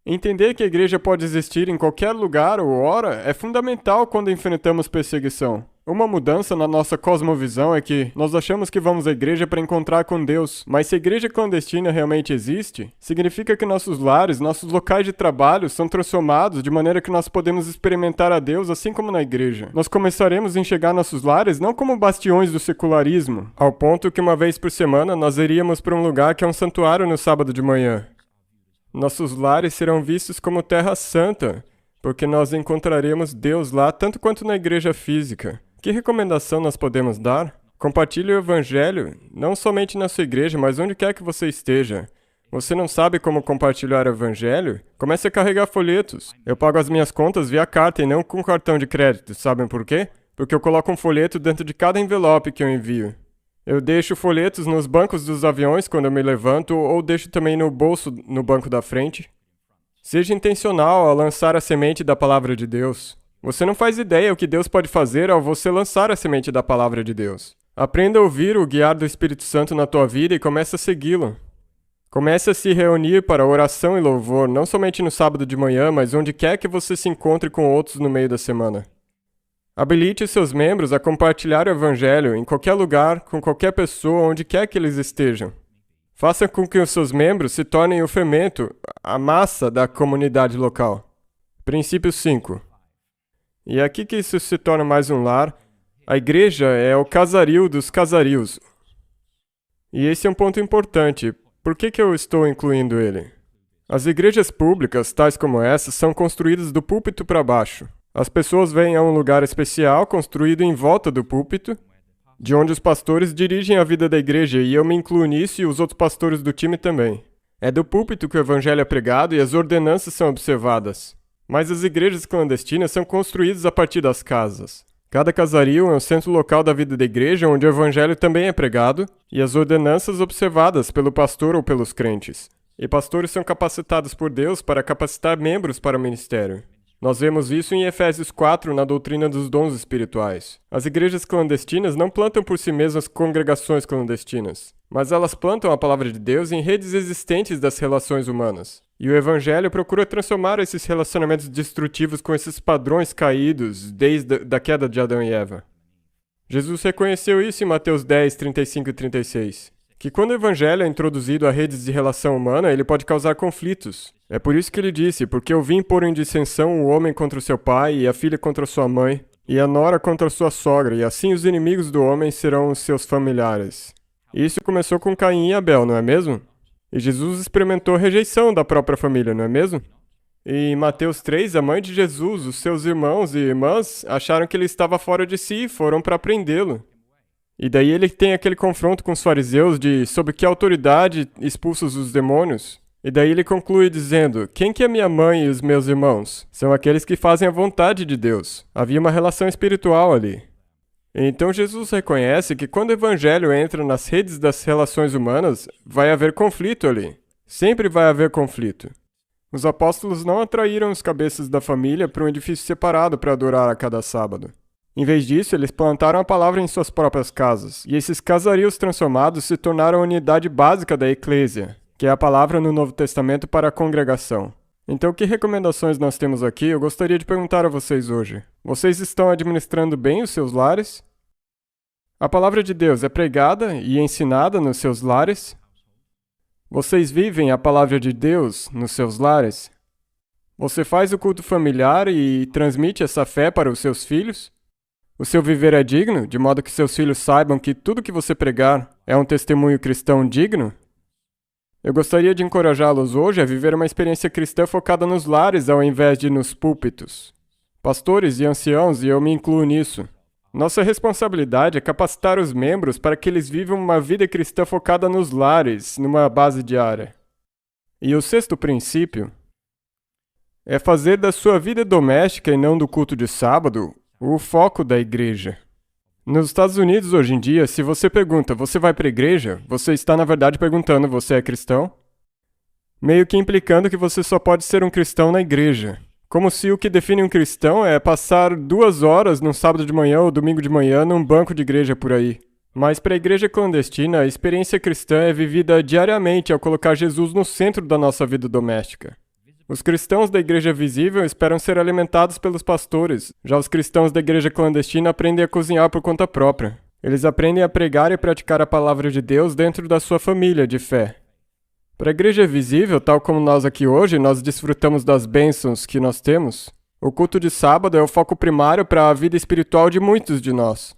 Entender que a igreja pode existir em qualquer lugar ou hora é fundamental quando enfrentamos perseguição. Uma mudança na nossa cosmovisão é que nós achamos que vamos à igreja para encontrar com Deus, mas se a igreja clandestina realmente existe, significa que nossos lares, nossos locais de trabalho são transformados de maneira que nós podemos experimentar a Deus assim como na igreja. Nós começaremos a enxergar nossos lares não como bastiões do secularismo, ao ponto que uma vez por semana nós iríamos para um lugar que é um santuário no sábado de manhã. Nossos lares serão vistos como terra santa, porque nós encontraremos Deus lá tanto quanto na igreja física. Que recomendação nós podemos dar? Compartilhe o Evangelho, não somente na sua igreja, mas onde quer que você esteja. Você não sabe como compartilhar o Evangelho? Comece a carregar folhetos. Eu pago as minhas contas via carta e não com cartão de crédito. Sabem por quê? Porque eu coloco um folheto dentro de cada envelope que eu envio. Eu deixo folhetos nos bancos dos aviões quando eu me levanto ou deixo também no bolso no banco da frente. Seja intencional ao lançar a semente da palavra de Deus. Você não faz ideia o que Deus pode fazer ao você lançar a semente da palavra de Deus. Aprenda a ouvir o guiar do Espírito Santo na tua vida e comece a segui-lo. Comece a se reunir para oração e louvor, não somente no sábado de manhã, mas onde quer que você se encontre com outros no meio da semana. Habilite os seus membros a compartilhar o Evangelho em qualquer lugar, com qualquer pessoa, onde quer que eles estejam. Faça com que os seus membros se tornem o fermento, a massa da comunidade local. Princípio 5. E é aqui que isso se torna mais um lar. A igreja é o casaril dos casarios. E esse é um ponto importante. Por que eu estou incluindo ele? As igrejas públicas, tais como essa, são construídas do púlpito para baixo. As pessoas vêm a um lugar especial construído em volta do púlpito, de onde os pastores dirigem a vida da igreja, e eu me incluo nisso e os outros pastores do time também. É do púlpito que o evangelho é pregado e as ordenanças são observadas. Mas as igrejas clandestinas são construídas a partir das casas. Cada casario é um centro local da vida da igreja onde o evangelho também é pregado e as ordenanças observadas pelo pastor ou pelos crentes. E pastores são capacitados por Deus para capacitar membros para o ministério. Nós vemos isso em Efésios 4, na doutrina dos dons espirituais. As igrejas clandestinas não plantam por si mesmas congregações clandestinas, mas elas plantam a palavra de Deus em redes existentes das relações humanas. E o Evangelho procura transformar esses relacionamentos destrutivos com esses padrões caídos desde a queda de Adão e Eva. Jesus reconheceu isso em Mateus 10, 35 e 36. Que quando o Evangelho é introduzido a redes de relação humana, ele pode causar conflitos. É por isso que ele disse, porque eu vim pôr em dissensão o homem contra o seu pai, e a filha contra sua mãe, e a nora contra a sua sogra, e assim os inimigos do homem serão os seus familiares. Isso começou com Caim e Abel, não é mesmo? E Jesus experimentou rejeição da própria família, não é mesmo? E em Mateus 3, a mãe de Jesus, os seus irmãos e irmãs, acharam que ele estava fora de si e foram para prendê-lo. E daí ele tem aquele confronto com os fariseus de sob que autoridade expulsos os demônios. E daí ele conclui dizendo, quem que é minha mãe e os meus irmãos? São aqueles que fazem a vontade de Deus. Havia uma relação espiritual ali. Então Jesus reconhece que quando o evangelho entra nas redes das relações humanas, vai haver conflito ali. Sempre vai haver conflito. Os apóstolos não atraíram os cabeças da família para um edifício separado para adorar a cada sábado. Em vez disso, eles plantaram a palavra em suas próprias casas, e esses casarios transformados se tornaram a unidade básica da eclésia, que é a palavra no Novo Testamento para a congregação. Então, que recomendações nós temos aqui? Eu gostaria de perguntar a vocês hoje. Vocês estão administrando bem os seus lares? A palavra de Deus é pregada e ensinada nos seus lares? Vocês vivem a palavra de Deus nos seus lares? Você faz o culto familiar e transmite essa fé para os seus filhos? O seu viver é digno, de modo que seus filhos saibam que tudo que você pregar é um testemunho cristão digno? Eu gostaria de encorajá-los hoje a viver uma experiência cristã focada nos lares ao invés de nos púlpitos. Pastores e anciãos, e eu me incluo nisso. Nossa responsabilidade é capacitar os membros para que eles vivam uma vida cristã focada nos lares, numa base diária. E o sexto princípio é fazer da sua vida doméstica e não do culto de sábado o foco da igreja. Nos Estados Unidos, hoje em dia, se você pergunta, você vai para a igreja? Você está, na verdade, perguntando, você é cristão? Meio que implicando que você só pode ser um cristão na igreja. Como se o que define um cristão é passar 2 horas num sábado de manhã ou domingo de manhã num banco de igreja por aí. Mas para a igreja clandestina, a experiência cristã é vivida diariamente ao colocar Jesus no centro da nossa vida doméstica. Os cristãos da igreja visível esperam ser alimentados pelos pastores, já os cristãos da igreja clandestina aprendem a cozinhar por conta própria. Eles aprendem a pregar e praticar a palavra de Deus dentro da sua família de fé. Para a igreja visível, tal como nós aqui hoje, nós desfrutamos das bênçãos que nós temos. O culto de sábado é o foco primário para a vida espiritual de muitos de nós.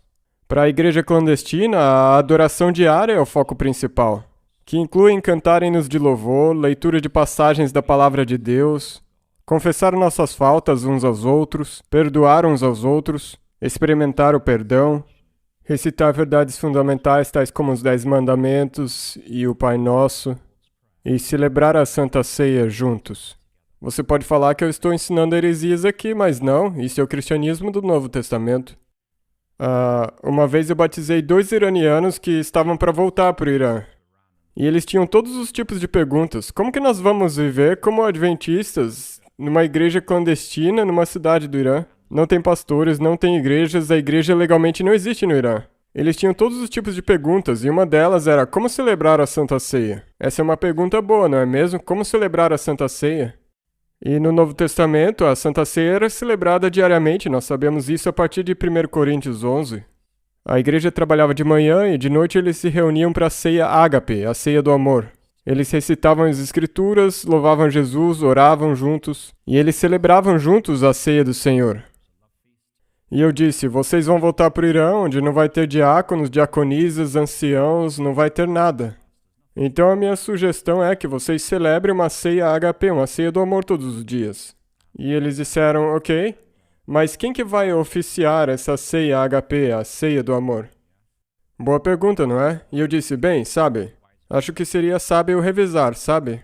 Para a igreja clandestina, a adoração diária é o foco principal, que incluem cantar hinos de louvor, leitura de passagens da palavra de Deus, confessar nossas faltas uns aos outros, perdoar uns aos outros, experimentar o perdão, recitar verdades fundamentais tais como os 10 mandamentos e o Pai Nosso, e celebrar a Santa Ceia juntos. Você pode falar que eu estou ensinando heresias aqui, mas não, isso é o cristianismo do Novo Testamento. Uma vez eu batizei 2 iranianos que estavam para voltar para o Irã. E eles tinham todos os tipos de perguntas. Como que nós vamos viver como adventistas numa igreja clandestina numa cidade do Irã? Não tem pastores, não tem igrejas, a igreja legalmente não existe no Irã. Eles tinham todos os tipos de perguntas, e uma delas era como celebrar a Santa Ceia? Essa é uma pergunta boa, não é mesmo? Como celebrar a Santa Ceia? E no Novo Testamento, a Santa Ceia era celebrada diariamente, nós sabemos isso a partir de 1 Coríntios 11. A igreja trabalhava de manhã e de noite eles se reuniam para a ceia ágape, a ceia do amor. Eles recitavam as escrituras, louvavam Jesus, oravam juntos, e eles celebravam juntos a ceia do Senhor. E eu disse, vocês vão voltar para o Irã, onde não vai ter diáconos, diaconisas, anciãos, não vai ter nada. Então a minha sugestão é que vocês celebrem uma ceia ágape, uma ceia do amor todos os dias. E eles disseram, ok. Mas quem que vai oficiar essa ceia HP, a ceia do amor? Boa pergunta, não é? E eu disse, bem, sabe, acho que seria sábio revisar, sabe?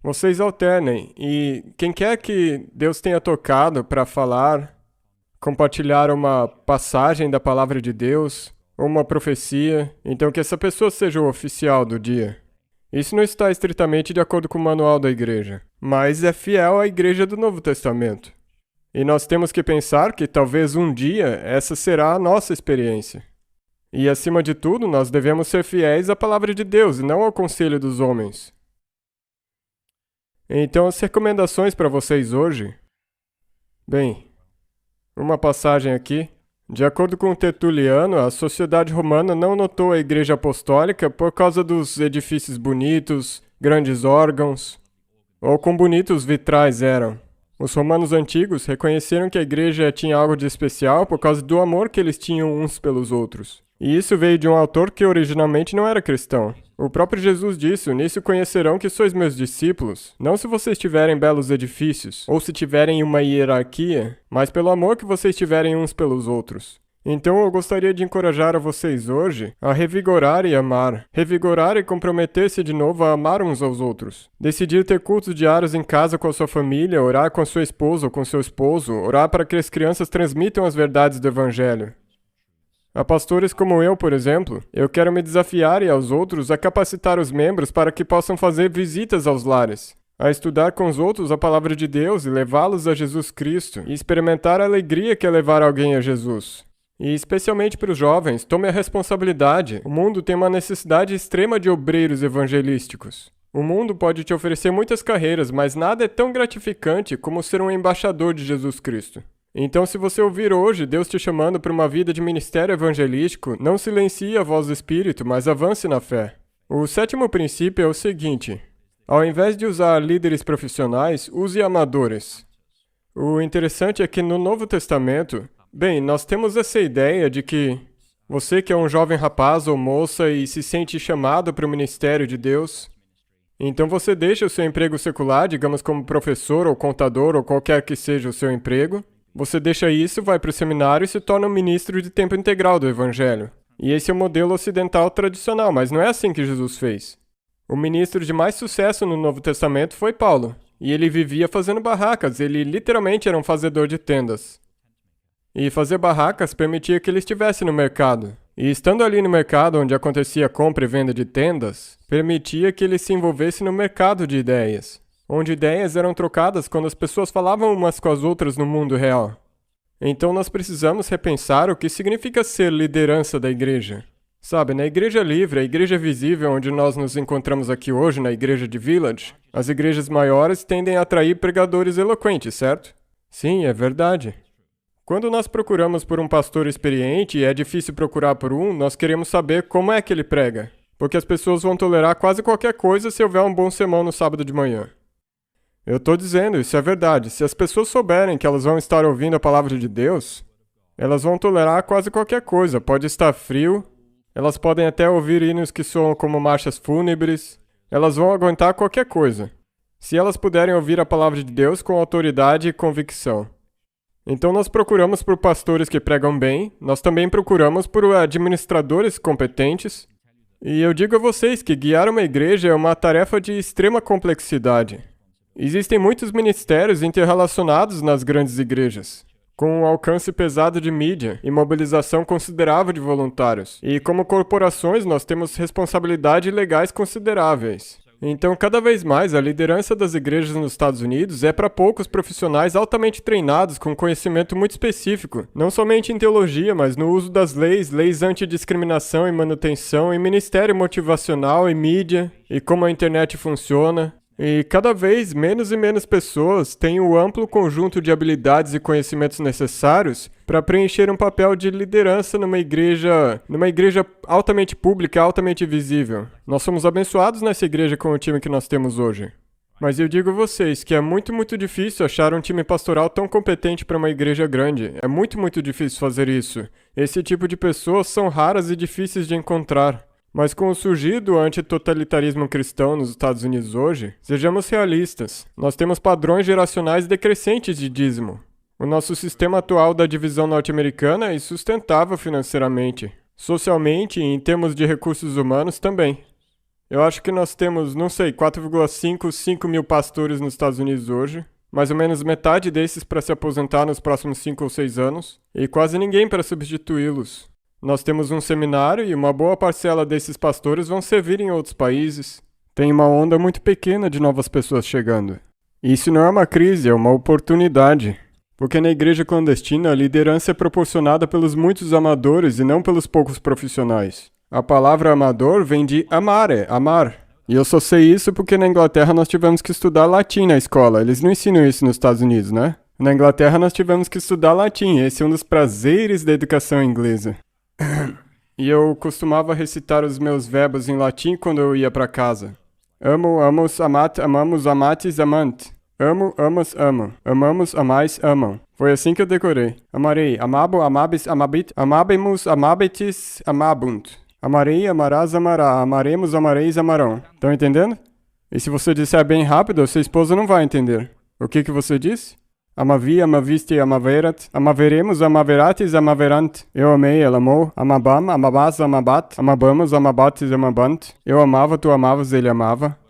Vocês alternem, e quem quer que Deus tenha tocado para falar, compartilhar uma passagem da palavra de Deus, ou uma profecia, então que essa pessoa seja o oficial do dia. Isso não está estritamente de acordo com o manual da igreja, mas é fiel à igreja do Novo Testamento. E nós temos que pensar que talvez um dia essa será a nossa experiência. E acima de tudo, nós devemos ser fiéis à palavra de Deus e não ao conselho dos homens. Então, as recomendações para vocês hoje. Bem, uma passagem aqui. De acordo com Tertuliano, a sociedade romana não notou a igreja apostólica por causa dos edifícios bonitos, grandes órgãos, ou quão bonitos os vitrais eram. Os romanos antigos reconheceram que a igreja tinha algo de especial por causa do amor que eles tinham uns pelos outros. E isso veio de um autor que originalmente não era cristão. O próprio Jesus disse: "Nisso conhecerão que sois meus discípulos, não se vocês tiverem belos edifícios, ou se tiverem uma hierarquia, mas pelo amor que vocês tiverem uns pelos outros." Então eu gostaria de encorajar a vocês hoje a revigorar e amar. Revigorar e comprometer-se de novo a amar uns aos outros. Decidir ter cultos diários em casa com a sua família, orar com a sua esposa ou com seu esposo, orar para que as crianças transmitam as verdades do Evangelho. A pastores como eu, por exemplo, eu quero me desafiar e aos outros a capacitar os membros para que possam fazer visitas aos lares, a estudar com os outros a palavra de Deus e levá-los a Jesus Cristo, e experimentar a alegria que é levar alguém a Jesus. E especialmente para os jovens, tome a responsabilidade. O mundo tem uma necessidade extrema de obreiros evangelísticos. O mundo pode te oferecer muitas carreiras, mas nada é tão gratificante como ser um embaixador de Jesus Cristo. Então, se você ouvir hoje Deus te chamando para uma vida de ministério evangelístico, não silencie a voz do Espírito, mas avance na fé. O sétimo princípio é o seguinte: ao invés de usar líderes profissionais, use amadores. O interessante é que no Novo Testamento, bem, nós temos essa ideia de que você que é um jovem rapaz ou moça e se sente chamado para o ministério de Deus, então você deixa o seu emprego secular, digamos como professor ou contador ou qualquer que seja o seu emprego. Você deixa isso, vai para o seminário e se torna um ministro de tempo integral do Evangelho. E esse é o modelo ocidental tradicional, mas não é assim que Jesus fez. O ministro de mais sucesso no Novo Testamento foi Paulo, e ele vivia fazendo barracas, ele literalmente era um fazedor de tendas. E fazer barracas permitia que ele estivesse no mercado. E estando ali no mercado onde acontecia compra e venda de tendas, permitia que ele se envolvesse no mercado de ideias, onde ideias eram trocadas quando as pessoas falavam umas com as outras no mundo real. Então nós precisamos repensar o que significa ser liderança da igreja. Sabe, na igreja livre, a igreja visível onde nós nos encontramos aqui hoje, na igreja de Village, as igrejas maiores tendem a atrair pregadores eloquentes, certo? Sim, é verdade. Quando nós procuramos por um pastor experiente e é difícil procurar por um, nós queremos saber como é que ele prega, porque as pessoas vão tolerar quase qualquer coisa se houver um bom sermão no sábado de manhã. Eu tô dizendo, isso é verdade. Se as pessoas souberem que elas vão estar ouvindo a palavra de Deus, elas vão tolerar quase qualquer coisa. Pode estar frio, elas podem até ouvir hinos que soam como marchas fúnebres, elas vão aguentar qualquer coisa, se elas puderem ouvir a palavra de Deus com autoridade e convicção. Então nós procuramos por pastores que pregam bem, nós também procuramos por administradores competentes, e eu digo a vocês que guiar uma igreja é uma tarefa de extrema complexidade. Existem muitos ministérios interrelacionados nas grandes igrejas, com um alcance pesado de mídia e mobilização considerável de voluntários. E como corporações, nós temos responsabilidades legais consideráveis. Então, cada vez mais, a liderança das igrejas nos Estados Unidos é para poucos profissionais altamente treinados com conhecimento muito específico, não somente em teologia, mas no uso das leis antidiscriminação e manutenção, e ministério motivacional e mídia, e como a internet funciona. E cada vez menos e menos pessoas têm o amplo conjunto de habilidades e conhecimentos necessários para preencher um papel de liderança numa igreja altamente pública, altamente visível. Nós somos abençoados nessa igreja com o time que nós temos hoje. Mas eu digo a vocês que é muito, muito difícil achar um time pastoral tão competente para uma igreja grande. É muito, muito difícil fazer isso. Esse tipo de pessoas são raras e difíceis de encontrar. Mas com o surgir do antitotalitarismo cristão nos Estados Unidos hoje, sejamos realistas. Nós temos padrões geracionais decrescentes de dízimo. O nosso sistema atual da divisão norte-americana é insustentável financeiramente. Socialmente e em termos de recursos humanos também. Eu acho que nós temos, 4,5 mil pastores nos Estados Unidos hoje. Mais ou menos metade desses para se aposentar nos próximos 5 ou 6 anos. E quase ninguém para substituí-los. Nós temos um seminário e uma boa parcela desses pastores vão servir em outros países. Tem uma onda muito pequena de novas pessoas chegando. Isso não é uma crise, é uma oportunidade. Porque na igreja clandestina a liderança é proporcionada pelos muitos amadores e não pelos poucos profissionais. A palavra amador vem de amare, amar. E eu só sei isso porque na Inglaterra nós tivemos que estudar latim na escola. Eles não ensinam isso nos Estados Unidos, né? Na Inglaterra nós tivemos que estudar latim. Esse é um dos prazeres da educação inglesa. E eu costumava recitar os meus verbos em latim quando eu ia para casa. Amo, amos, amat, amamos, amates, amante. Amo, amas, amam. Amamos, amais, amam. Foi assim que eu decorei. Amarei, amabo, amabis, amabit, amabemus, amabetis, amabunt. Amarei, amarás, amará. Amaremos, amareis, amarão. Estão entendendo? E se você disser bem rápido, sua esposa não vai entender. O que você disse? Amavi, amaviste, amaverat. Amaveremos, amaverates, amaverant. Eu amei, ela amou. Amabam, amabás, amabat. Amabamos, amabates, amabant. Eu amava, tu amavas, ele amava.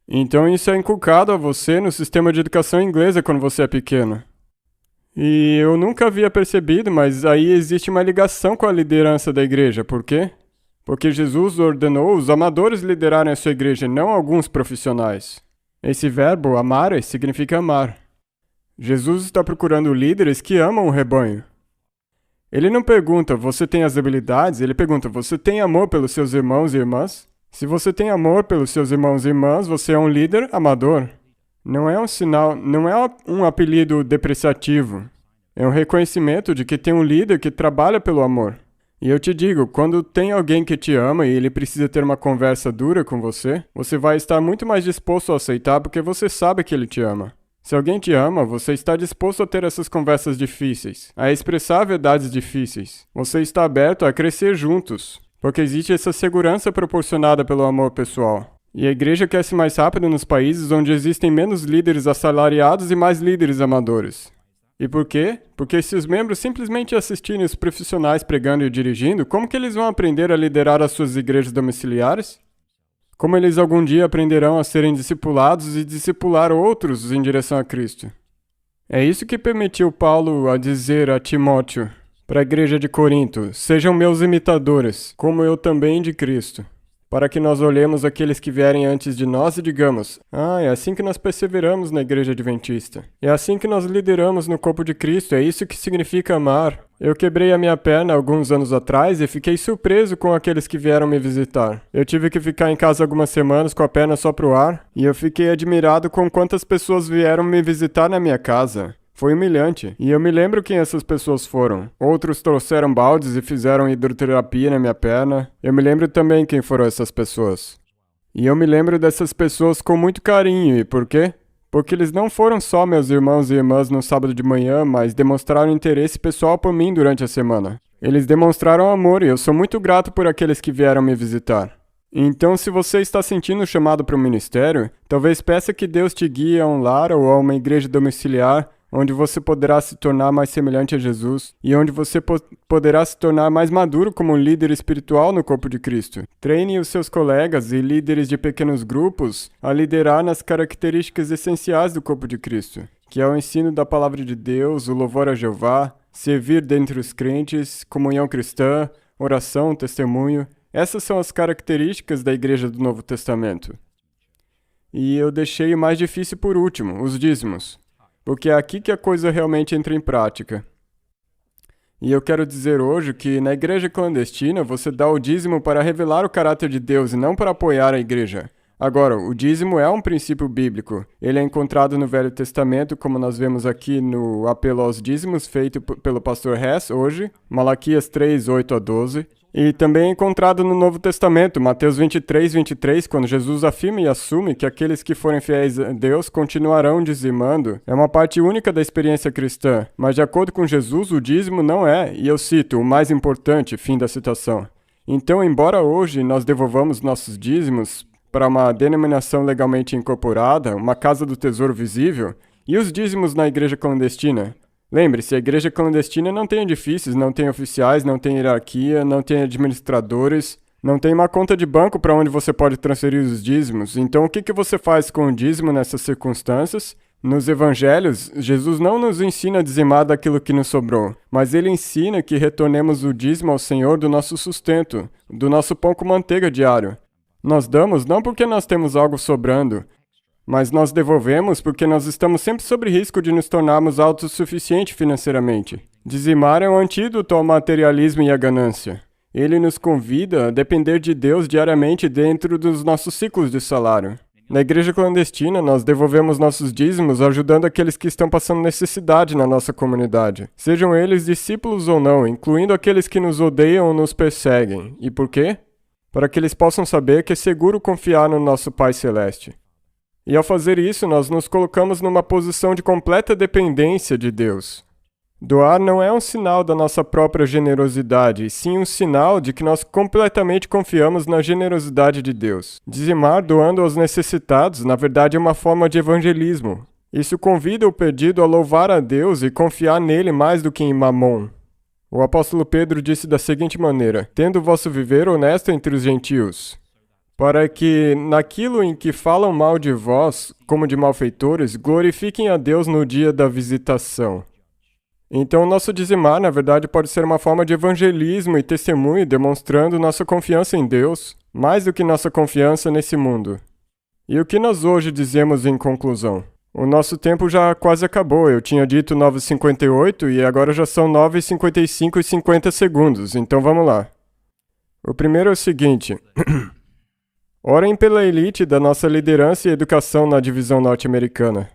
Então isso é inculcado a você no sistema de educação inglesa quando você é pequeno. E eu nunca havia percebido, mas aí existe uma ligação com a liderança da igreja. Por quê? Porque Jesus ordenou os amadores liderarem a sua igreja, não alguns profissionais. Esse verbo, amare, significa amar. Jesus está procurando líderes que amam o rebanho. Ele não pergunta, você tem as habilidades? Ele pergunta, você tem amor pelos seus irmãos e irmãs? Se você tem amor pelos seus irmãos e irmãs, você é um líder amador. Não é um sinal, não é um apelido depreciativo. É um reconhecimento de que tem um líder que trabalha pelo amor. E eu te digo, quando tem alguém que te ama e ele precisa ter uma conversa dura com você, você vai estar muito mais disposto a aceitar porque você sabe que ele te ama. Se alguém te ama, você está disposto a ter essas conversas difíceis, a expressar verdades difíceis. Você está aberto a crescer juntos. Porque existe essa segurança proporcionada pelo amor pessoal. E a igreja cresce mais rápido nos países onde existem menos líderes assalariados e mais líderes amadores. E por quê? Porque se os membros simplesmente assistirem os profissionais pregando e dirigindo, como que eles vão aprender a liderar as suas igrejas domiciliares? Como eles algum dia aprenderão a serem discipulados e discipular outros em direção a Cristo? É isso que permitiu Paulo a dizer a Timóteo, para a igreja de Corinto, sejam meus imitadores, como eu também de Cristo, para que nós olhemos aqueles que vierem antes de nós e digamos, é assim que nós perseveramos na igreja adventista. É assim que nós lideramos no corpo de Cristo, é isso que significa amar. Eu quebrei a minha perna alguns anos atrás e fiquei surpreso com aqueles que vieram me visitar. Eu tive que ficar em casa algumas semanas com a perna só pro ar, e eu fiquei admirado com quantas pessoas vieram me visitar na minha casa. Foi humilhante. E eu me lembro quem essas pessoas foram. Outros trouxeram baldes e fizeram hidroterapia na minha perna. Eu me lembro também quem foram essas pessoas. E eu me lembro dessas pessoas com muito carinho. E por quê? Porque eles não foram só meus irmãos e irmãs no sábado de manhã, mas demonstraram interesse pessoal por mim durante a semana. Eles demonstraram amor e eu sou muito grato por aqueles que vieram me visitar. Então, se você está sentindo o chamado para o ministério, talvez peça que Deus te guie a um lar ou a uma igreja domiciliar onde você poderá se tornar mais semelhante a Jesus e onde você poderá se tornar mais maduro como um líder espiritual no corpo de Cristo. Treine os seus colegas e líderes de pequenos grupos a liderar nas características essenciais do corpo de Cristo, que é o ensino da palavra de Deus, o louvor a Jeová, servir dentre os crentes, comunhão cristã, oração, testemunho. Essas são as características da igreja do Novo Testamento. E eu deixei o mais difícil por último, os dízimos. Porque é aqui que a coisa realmente entra em prática. E eu quero dizer hoje que na igreja clandestina você dá o dízimo para revelar o caráter de Deus e não para apoiar a igreja. Agora, o dízimo é um princípio bíblico. Ele é encontrado no Velho Testamento, como nós vemos aqui no apelo aos dízimos feito pelo pastor Hess hoje, Malaquias 3, 8 a 12. E também é encontrado no Novo Testamento, Mateus 23, 23, quando Jesus afirma e assume que aqueles que forem fiéis a Deus continuarão dizimando. É uma parte única da experiência cristã, mas de acordo com Jesus, o dízimo não é, e eu cito, o mais importante, fim da citação. Então, embora hoje nós devolvamos nossos dízimos para uma denominação legalmente incorporada, uma casa do tesouro visível, e os dízimos na igreja clandestina? Lembre-se, a igreja clandestina não tem edifícios, não tem oficiais, não tem hierarquia, não tem administradores, não tem uma conta de banco para onde você pode transferir os dízimos. Então, o que você faz com o dízimo nessas circunstâncias? Nos evangelhos, Jesus não nos ensina a dizimar daquilo que nos sobrou, mas ele ensina que retornemos o dízimo ao Senhor do nosso sustento, do nosso pão com manteiga diário. Nós damos não porque nós temos algo sobrando, Mas nós devolvemos porque nós estamos sempre sob risco de nos tornarmos autossuficientes financeiramente. Dizimar é um antídoto ao materialismo e à ganância. Ele nos convida a depender de Deus diariamente dentro dos nossos ciclos de salário. Na igreja clandestina, nós devolvemos nossos dízimos ajudando aqueles que estão passando necessidade na nossa comunidade, sejam eles discípulos ou não, incluindo aqueles que nos odeiam ou nos perseguem. E por quê? Para que eles possam saber que é seguro confiar no nosso Pai Celeste. E ao fazer isso, nós nos colocamos numa posição de completa dependência de Deus. Doar não é um sinal da nossa própria generosidade, e sim um sinal de que nós completamente confiamos na generosidade de Deus. Dizimar doando aos necessitados, na verdade, é uma forma de evangelismo. Isso convida o perdido a louvar a Deus e confiar nele mais do que em Mamon. O apóstolo Pedro disse da seguinte maneira: tendo o vosso viver honesto entre os gentios, para que, naquilo em que falam mal de vós, como de malfeitores, glorifiquem a Deus no dia da visitação. Então, o nosso dizimar, na verdade, pode ser uma forma de evangelismo e testemunho, demonstrando nossa confiança em Deus, mais do que nossa confiança nesse mundo. E o que nós hoje dizemos em conclusão? O nosso tempo já quase acabou. Eu tinha dito 9h58 e agora já são 9h55 e 50 segundos, então vamos lá. O primeiro é o seguinte. Orem pela elite da nossa liderança e educação na divisão norte-americana.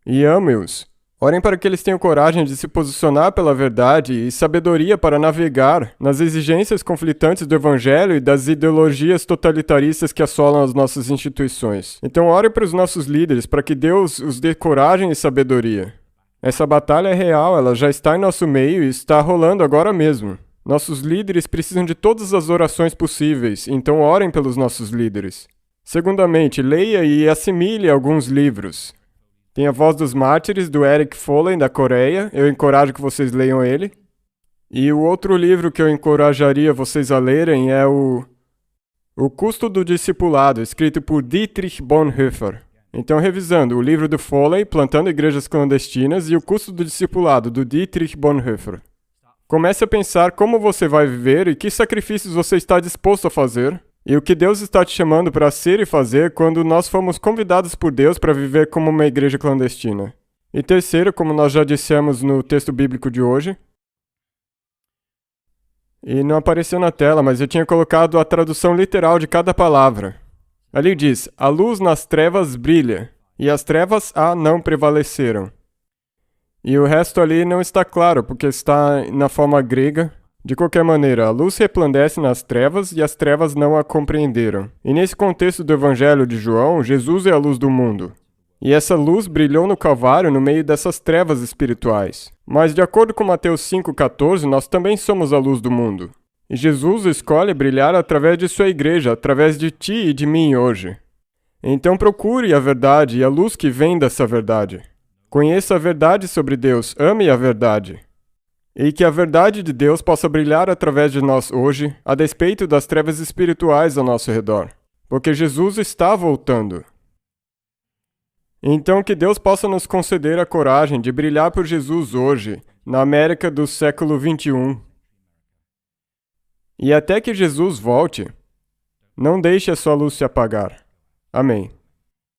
E ame-os. Orem para que eles tenham coragem de se posicionar pela verdade e sabedoria para navegar nas exigências conflitantes do Evangelho e das ideologias totalitaristas que assolam as nossas instituições. Então orem para os nossos líderes para que Deus os dê coragem e sabedoria. Essa batalha é real, ela já está em nosso meio e está rolando agora mesmo. Nossos líderes precisam de todas as orações possíveis, então orem pelos nossos líderes. Segundamente, leia e assimile alguns livros. Tem A Voz dos Mártires, do Eric Foley, da Coreia. Eu encorajo que vocês leiam ele. E o outro livro que eu encorajaria vocês a lerem é O Custo do Discipulado, escrito por Dietrich Bonhoeffer. Então, revisando, o livro do Foley, Plantando Igrejas Clandestinas, e O Custo do Discipulado, do Dietrich Bonhoeffer. Comece a pensar como você vai viver e que sacrifícios você está disposto a fazer, e o que Deus está te chamando para ser e fazer quando nós fomos convidados por Deus para viver como uma igreja clandestina. E terceiro, como nós já dissemos no texto bíblico de hoje, e não apareceu na tela, mas eu tinha colocado a tradução literal de cada palavra. Ali diz: a luz nas trevas brilha, e as trevas a não prevaleceram. E o resto ali não está claro, porque está na forma grega. De qualquer maneira, a luz resplandece nas trevas e as trevas não a compreenderam. E nesse contexto do Evangelho de João, Jesus é a luz do mundo. E essa luz brilhou no Calvário no meio dessas trevas espirituais. Mas de acordo com Mateus 5,14, nós também somos a luz do mundo. E Jesus escolhe brilhar através de sua igreja, através de ti e de mim hoje. Então procure a verdade e a luz que vem dessa verdade. Conheça a verdade sobre Deus, ame a verdade. E que a verdade de Deus possa brilhar através de nós hoje, a despeito das trevas espirituais ao nosso redor. Porque Jesus está voltando. Então que Deus possa nos conceder a coragem de brilhar por Jesus hoje, na América do século XXI. E até que Jesus volte, não deixe a sua luz se apagar. Amém.